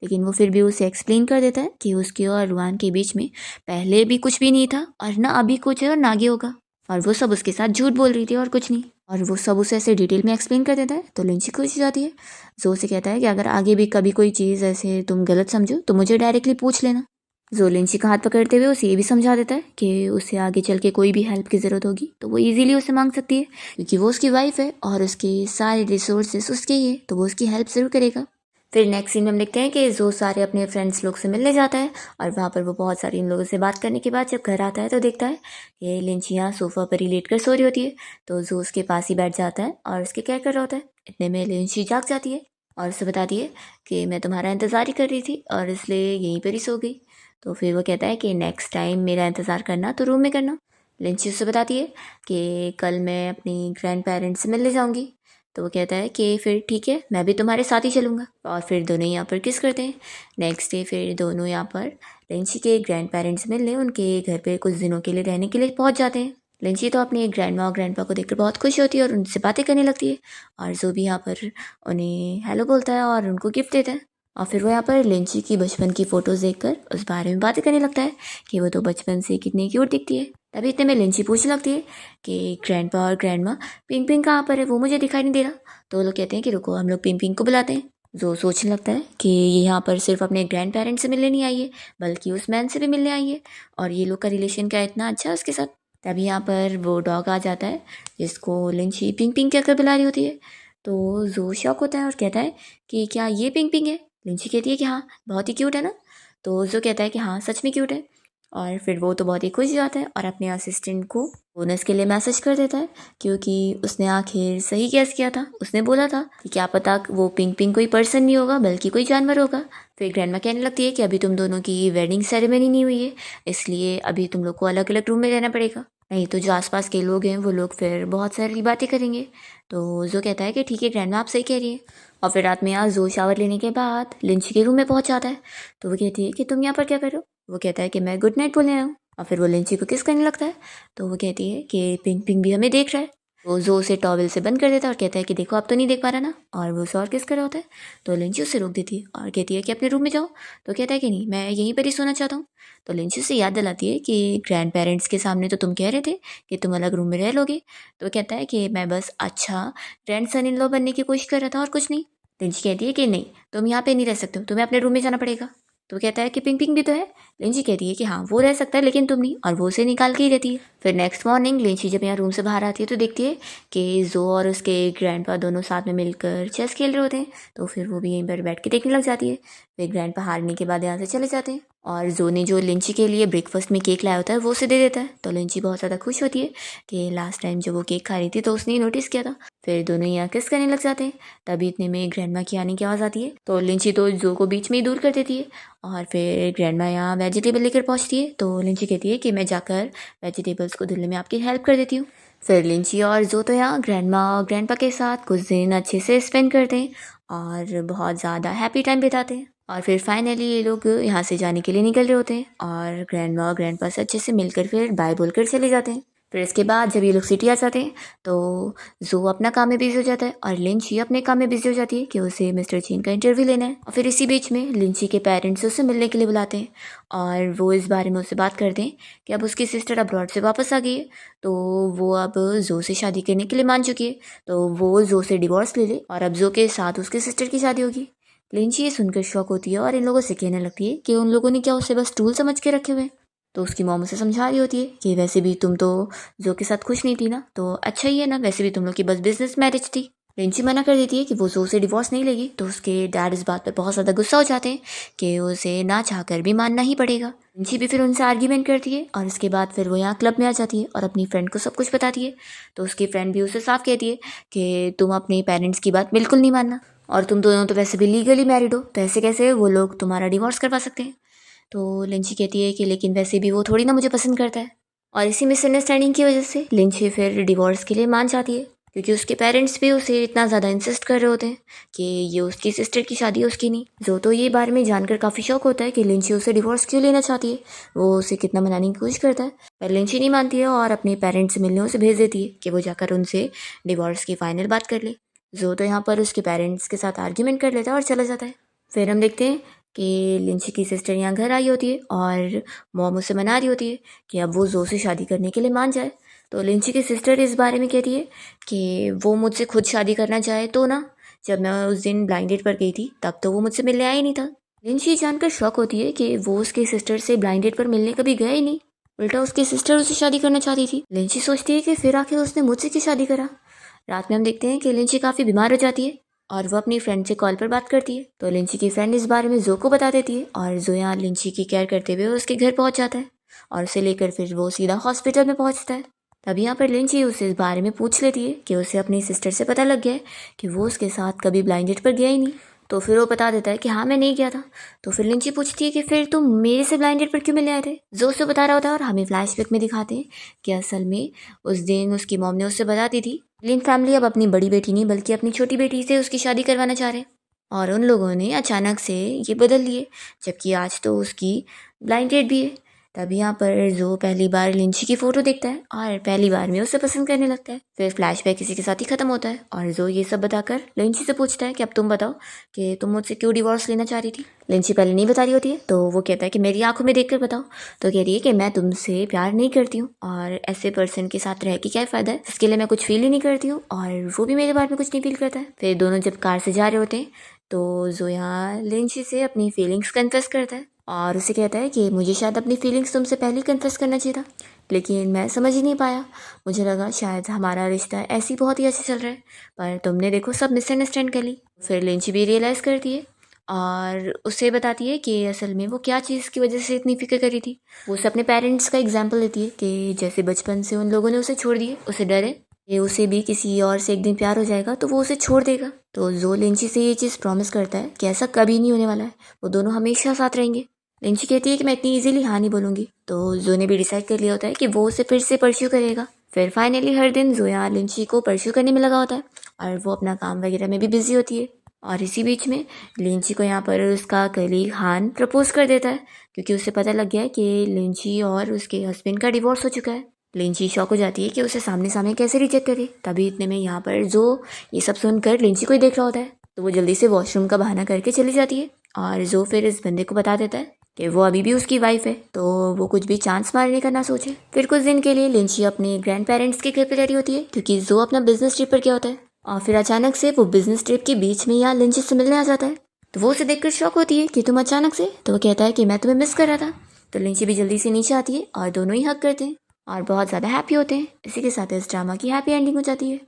लेकिन वो फिर भी उसे एक्सप्लेन कर देता है कि उसके और रुआन के बीच में पहले भी कुछ भी नहीं था और ना अभी कुछ है और ना आगे होगा, और वो सब उसके साथ झूठ बोल रही थी और कुछ नहीं। और वो सब उसे ऐसे डिटेल में एक्सप्लेन कर देता है। तो लिंची खुश हो जाती है। जो से कहता है कि अगर आगे भी कभी कोई चीज़ ऐसे तुम गलत समझो तो मुझे डायरेक्टली पूछ लेना। जो लिंची का हाथ पकड़ते हुए उसे ये भी समझा देता है कि उसे आगे चल के कोई भी हेल्प की ज़रूरत होगी तो वो इजीली उसे मांग सकती है क्योंकि वो उसकी वाइफ है और उसके सारे रिसोर्सेस उसके ही है, तो वो उसकी हेल्प ज़रूर करेगा। फिर नेक्स्ट सीन में हम देखते हैं कि जो सारे अपने फ्रेंड्स लोग से मिलने जाता है और वहाँ पर वो बहुत सारी इन लोगों से बात करने के बाद जब घर आता है तो देखता है कि लिंची यहाँ सोफ़ा पर ही लेट कर सो रही होती है। तो जो उसके पास ही बैठ जाता है और उसके केयर कर रहा होता है। इतने में लिंची जाग जाती है और उसे बताती है कि मैं तुम्हारा इंतज़ार ही कर रही थी और इसलिए यहीं पर ही सो गई। तो फिर वो कहता है कि नेक्स्ट टाइम मेरा इंतज़ार करना तो रूम में करना। लिंची उससे बताती है कि कल मैं अपनी ग्रैंड पेरेंट्स से मिलने जाऊँगी। तो वो कहता है कि फिर ठीक है, मैं भी तुम्हारे साथ ही चलूँगा। और फिर दोनों यहाँ पर किस करते हैं। नेक्स्ट डे फिर दोनों यहाँ पर लिंची के ग्रैंड पेरेंट्स मिलने उनके घर पे कुछ दिनों के लिए रहने के लिए पहुँच जाते हैं। लिंची तो अपने ग्रैंड माँ और ग्रैंड पा को देखकर बहुत खुश होती है और उनसे बातें करने लगती है और जो भी यहाँ पर उन्हें हेलो बोलता है और उनको गिफ्ट देता है। और फिर वो यहाँ पर लिंची की बचपन की फ़ोटोज़ देखकर उस बारे में बातें करने लगता है कि वो तो बचपन से कितनी क्यूट दिखती है। तभी इतने में लिंची पूछने लगती है कि ग्रैंडपा और ग्रैंडमा पिंग पिंग कहाँ पर है, वो मुझे दिखाई नहीं दे रहा। तो वो लोग कहते हैं कि रुको, हम लोग पिंग पिंग को बुलाते हैं। जो सोचने लगता है कि ये यहाँ पर सिर्फ अपने ग्रैंड पेरेंट्स से मिलने नहीं आई है बल्कि उस मैन से भी मिलने आई है और ये लोग का रिलेशन क्या इतना अच्छा है उसके साथ। तभी यहाँ पर वो डॉग आ जाता है जिसको लिंची पिंग पिंग कहकर बुला रही होती है। तो जो शॉक होता है और कहता है कि क्या ये पिंग पिंग है। लिंची कहती है कि हाँ, बहुत ही क्यूट है ना। तो जो कहता है कि हाँ सच में क्यूट है। और फिर वो तो बहुत ही खुश हो जाता है और अपने असिस्टेंट को बोनस के लिए मैसेज कर देता है क्योंकि उसने आखिर सही गैस किया था। उसने बोला था कि क्या पता वो पिंग पिंग कोई पर्सन नहीं होगा बल्कि कोई जानवर होगा। फिर ग्रैंडमा कहने लगती है कि अभी तुम दोनों की वेडिंग सेरेमनी नहीं हुई है, इसलिए अभी तुम लोग को अलग अलग रूम में रहना पड़ेगा, नहीं तो जो आसपास के लोग हैं वो लोग फिर बहुत सारी बातें करेंगे। तो जो कहता है कि ठीक है ग्रैंडमा, आप सही कह रही है। और फिर रात में आज जो शावर लेने के बाद लिंची के रूम में पहुंच जाता है। तो वो कहती है कि तुम यहाँ पर क्या कर रहे हो। वो कहता है कि मैं गुड नाइट बोलने आया हूँ। और फिर वो लिंची को किस करने लगता है। तो वो कहती है कि पिंग पिंग भी हमें देख रहा है। वो जो उसे टॉवेल से बंद कर देता है और कहता है कि देखो, आप तो नहीं देख पा रहा ना। और वो उसे और किस कर रहा होता है। तो लिंची उसे रोक देती है और कहती है कि अपने रूम में जाओ। तो कहता है कि नहीं, मैं यहीं पर ही सोना चाहता हूँ। तो लिंची उसे याद दिलाती है कि ग्रैंड पेरेंट्स के सामने तो तुम कह रहे थे कि तुम अलग रूम में रह लोगे। तो कहता है कि मैं बस अच्छा ग्रैंड सन इन लॉ बनने की कोशिश कर रहा था और कुछ नहीं। लिंची कहती है कि नहीं, तुम यहाँ पे नहीं रह सकते हो, तुम्हें अपने रूम में जाना पड़ेगा। तो कहता है कि पिंग पिंग भी तो है। लिंची कहती है कि हाँ, वो रह सकता है लेकिन तुम नहीं, और वो उसे निकाल के ही रहती है। फिर नेक्स्ट मॉर्निंग लिंची जब यहाँ रूम से बाहर आती है तो देखती है कि जो और उसके ग्रैंडपा दोनों साथ में मिलकर चेस खेल रहे होते हैं। तो फिर वो भी यहीं पर बैठ के देखने लग जाती है। फिर ग्रैंडपा हारने के बाद यहाँ से चले जाते हैं और जो ने जो लिंची के लिए ब्रेकफास्ट में केक लाया होता है वो उसे दे देता है। तो लिंची बहुत ज़्यादा खुश होती है कि लास्ट टाइम जब वो केक खा रही थी तो उसने नोटिस किया था। फिर दोनों यहाँ किस करने लग जाते हैं। तभी इतने में ग्रैंडमा की आने की आवाज़ आती है। तो लिंची तो जो को बीच में ही दूर कर देती है और फिर ग्रैंडमा यहाँ वेजिटेबल लेकर पहुँचती है। तो लिंची कहती है कि मैं जाकर वेजिटेबल्स को धुलने में आपकी हेल्प कर देती हूँ। फिर लिंची और जो तो यहाँ ग्रैंडमा और ग्रैंडपा के साथ कुछ दिन अच्छे से स्पेंड करते हैं और बहुत ज़्यादा हैप्पी टाइम बिताते हैं। और फिर फाइनली ये लोग यहाँ से जाने के लिए निकल रहे होते हैं और ग्रैंडमा और ग्रैंडपा से अच्छे से मिलकर फिर बाय बोलकर चले जाते हैं। फिर इसके बाद जब ये लोग सिटी आ जाते हैं तो जो अपना काम में बिजी हो जाता है और लिंची अपने काम में बिजी हो जाती है कि उसे मिस्टर चीन का इंटरव्यू लेना है। और फिर इसी बीच में लिंची के पेरेंट्स उसे मिलने के लिए बुलाते हैं और वो इस बारे में उससे बात करते हैं कि अब उसकी सिस्टर अब्रॉड से वापस आ गई है, तो वो अब जो से शादी करने के लिए मान चुकी है, तो वो जो से डिवोर्स ले ले और अब जो के साथ उसके सिस्टर की शादी होगी। लिंची ये सुनकर शॉक होती है और इन लोगों से कहने लगती है कि उन लोगों ने क्या उसे बस टूल समझ के रखे हुए। तो उसकी मॉम उसे समझा रही होती है कि वैसे भी तुम तो जो के साथ खुश नहीं थी ना, तो अच्छा ही है ना, वैसे भी तुम लोग की बस बिजनेस मैरिज थी। लिंची मना कर देती है कि वो जो से डिवोर्स नहीं लेगी। तो उसके डैड इस बात पर बहुत ज़्यादा गुस्सा हो जाते हैं कि उसे ना चाहकर भी मानना ही पड़ेगा। लिंची भी फिर उनसे आर्ग्यूमेंट करती है और इसके बाद फिर वो यहाँ क्लब में आ जाती है और अपनी फ्रेंड को सब कुछ बताती है। तो उसकी फ्रेंड भी उसे साफ कहती है कि तुम अपने पेरेंट्स की बात बिल्कुल नहीं मानना और तुम दोनों तो वैसे भी लीगली मैरिड हो, तो ऐसे कैसे वो लोग तुम्हारा डिवोर्स करवा सकते हैं। तो लिंची कहती है कि लेकिन वैसे भी वो थोड़ी ना मुझे पसंद करता है। और इसी मिसअंडरस्टैंडिंग की वजह से लिंची फिर डिवोर्स के लिए मान जाती है क्योंकि उसके पेरेंट्स भी उसे इतना ज़्यादा इंसिस्ट कर रहे होते हैं कि ये उसकी सिस्टर की शादी है, उसकी नहीं। जो तो ये बारे में जानकर काफ़ी शौक होता है कि लिंची उसे डिवोर्स क्यों लेना चाहती है। वो उसे कितना मनाने की कोशिश करता है पर लिंची नहीं मानती है और अपने पेरेंट्स से मिलने उसे भेज देती है कि वो जाकर उनसे डिवोर्स की फाइनल बात कर ले। जो तो यहाँ पर उसके पेरेंट्स के साथ आर्ग्यूमेंट कर लेता है और चला जाता है। फिर हम देखते हैं कि लिंची की सिस्टर यहाँ घर आई होती है और मॉम उसे मना रही होती है कि अब वो जो से शादी करने के लिए मान जाए। तो लिंची की सिस्टर इस बारे में कहती है कि वो मुझसे खुद शादी करना चाहे तो ना, जब मैं उस दिन ब्लाइंड डेट पर गई थी तब तो वो मुझसे मिलने आया ही नहीं था। लिंची जानकर शॉक होती है कि वो उसकी सिस्टर से ब्लाइंड डेट पर मिलने कभी गया ही नहीं, उल्टा उसकी सिस्टर उसे शादी करना चाहती थी। लिंची सोचती है कि फिर आखिर उसने मुझसे क्यों शादी करा। रात में हम देखते हैं कि लिंची काफ़ी बीमार हो जाती है और वो अपनी फ्रेंड से कॉल पर बात करती है। तो लिंची की फ्रेंड इस बारे में जो को बता देती है और जो यहाँ लिंची की केयर करते हुए उसके घर पहुंच जाता है और उसे लेकर फिर वो सीधा हॉस्पिटल में पहुंचता है। तब यहाँ पर लिंची उसे इस बारे में पूछ लेती है कि उसे अपनी सिस्टर से पता लग गया है कि वो उसके साथ कभी ब्लाइंड डेट पर गया ही नहीं। तो फिर वो बता देता है कि हाँ मैं नहीं गया था। तो फिर लिंची पूछती है कि फिर तुम मेरे से ब्लाइंड डेट पर क्यों मिलने आए थे। जो उसे बता रहा होता है और हमें फ्लैशबैक में दिखाते हैं कि असल में उस दिन उसकी मॉम ने उससे बता दी थी लिन फैमिली अब अपनी बड़ी बेटी नहीं बल्कि अपनी छोटी बेटी से उसकी शादी करवाना चाह रहे हैं और उन लोगों ने अचानक से ये बदल लिए, जबकि आज तो उसकी ब्लाइंड डेट भी है। तब यहाँ पर जो पहली बार लिंची की फ़ोटो देखता है और पहली बार में उसे पसंद करने लगता है। फिर फ्लैशबैक किसी के साथ ही ख़त्म होता है और जो ये सब बताकर लिंची से पूछता है कि अब तुम बताओ कि तुम मुझसे क्यों डिवोर्स लेना चाह रही थी। लिंची पहले नहीं बता रही होती है तो वो कहता है कि मेरी आंखों में देखकर बताओ। तो कह रही है कि मैं तुमसे प्यार नहीं करती हूँ और ऐसे पर्सन के साथ रह के क्या फ़ायदा है, इसके लिए मैं कुछ फील ही नहीं करती हूँ और वो भी मेरे बारे में कुछ नहीं फील करता है। फिर दोनों जब कार से जा रहे होते हैं तो जो यहाँ लिंची से अपनी फीलिंग्स कन्फेस करता है और उसे कहता है कि मुझे शायद अपनी फीलिंग्स तुमसे पहले ही कन्फेस करना चाहिए था, लेकिन मैं समझ ही नहीं पाया। मुझे लगा शायद हमारा रिश्ता ऐसी बहुत ही अच्छा चल रहा है, पर तुमने देखो सब मिसअंडरस्टैंड कर ली। फिर लिंची भी रियलाइज़ करती है और उसे बताती है कि असल में वो क्या चीज़ की वजह से इतनी फिक्र करी थी। वो उसे अपने पेरेंट्स का एग्जाम्पल देती है कि जैसे बचपन से उन लोगों ने उसे छोड़ दिए, उसे डर है कि उसे भी किसी और से एक दिन प्यार हो जाएगा तो वो उसे छोड़ देगा। तो जो लिंची से ये चीज़ प्रॉमिस करता है कि ऐसा कभी नहीं होने वाला है, वो दोनों हमेशा साथ रहेंगे। लिंची कहती है कि मैं इतनी इजीली हाँ नहीं बोलूँगी। तो जो ने भी डिसाइड कर लिया होता है कि वो उसे फिर से परस्यू करेगा। फिर फाइनली हर दिन जो यहाँ लिंची को परस्यू करने में लगा होता है और वो अपना काम वगैरह में भी बिजी होती है। और इसी बीच में लिंची को यहाँ पर उसका कलीग हान प्रपोज कर देता है क्योंकि उसे पता लग गया है कि लिंची और उसके हस्बैंड का डिवोर्स हो चुका है। लिंची शॉक हो जाती है कि उसे सामने सामने कैसे रिजेक्ट करे। तभी इतने में यहाँ पर जो ये सब सुनकर लिंची को ही देख रहा होता है तो वो जल्दी से वॉशरूम का बहाना करके चली जाती है और जो फिर इस बंदे को बता देता है कि वो अभी भी उसकी वाइफ है, तो वो कुछ भी चांस मारने का ना सोचे। फिर कुछ दिन के लिए लिंची अपने ग्रैंड पेरेंट्स के घर पे रही होती है क्योंकि जो अपना बिजनेस ट्रिप पर गया होता है और फिर अचानक से वो बिजनेस ट्रिप के बीच में यहाँ लिंची से मिलने आ जाता है। तो वो उसे देखकर शॉक होती है कि तुम अचानक से। तो वो कहता है कि मैं तुम्हें मिस कर रहा था। तो लिंची भी जल्दी से नीचे आती है और दोनों ही हक करते हैं और बहुत ज़्यादा हैप्पी होते हैं। इसी के साथ इस ड्रामा की हैप्पी एंडिंग हो जाती है।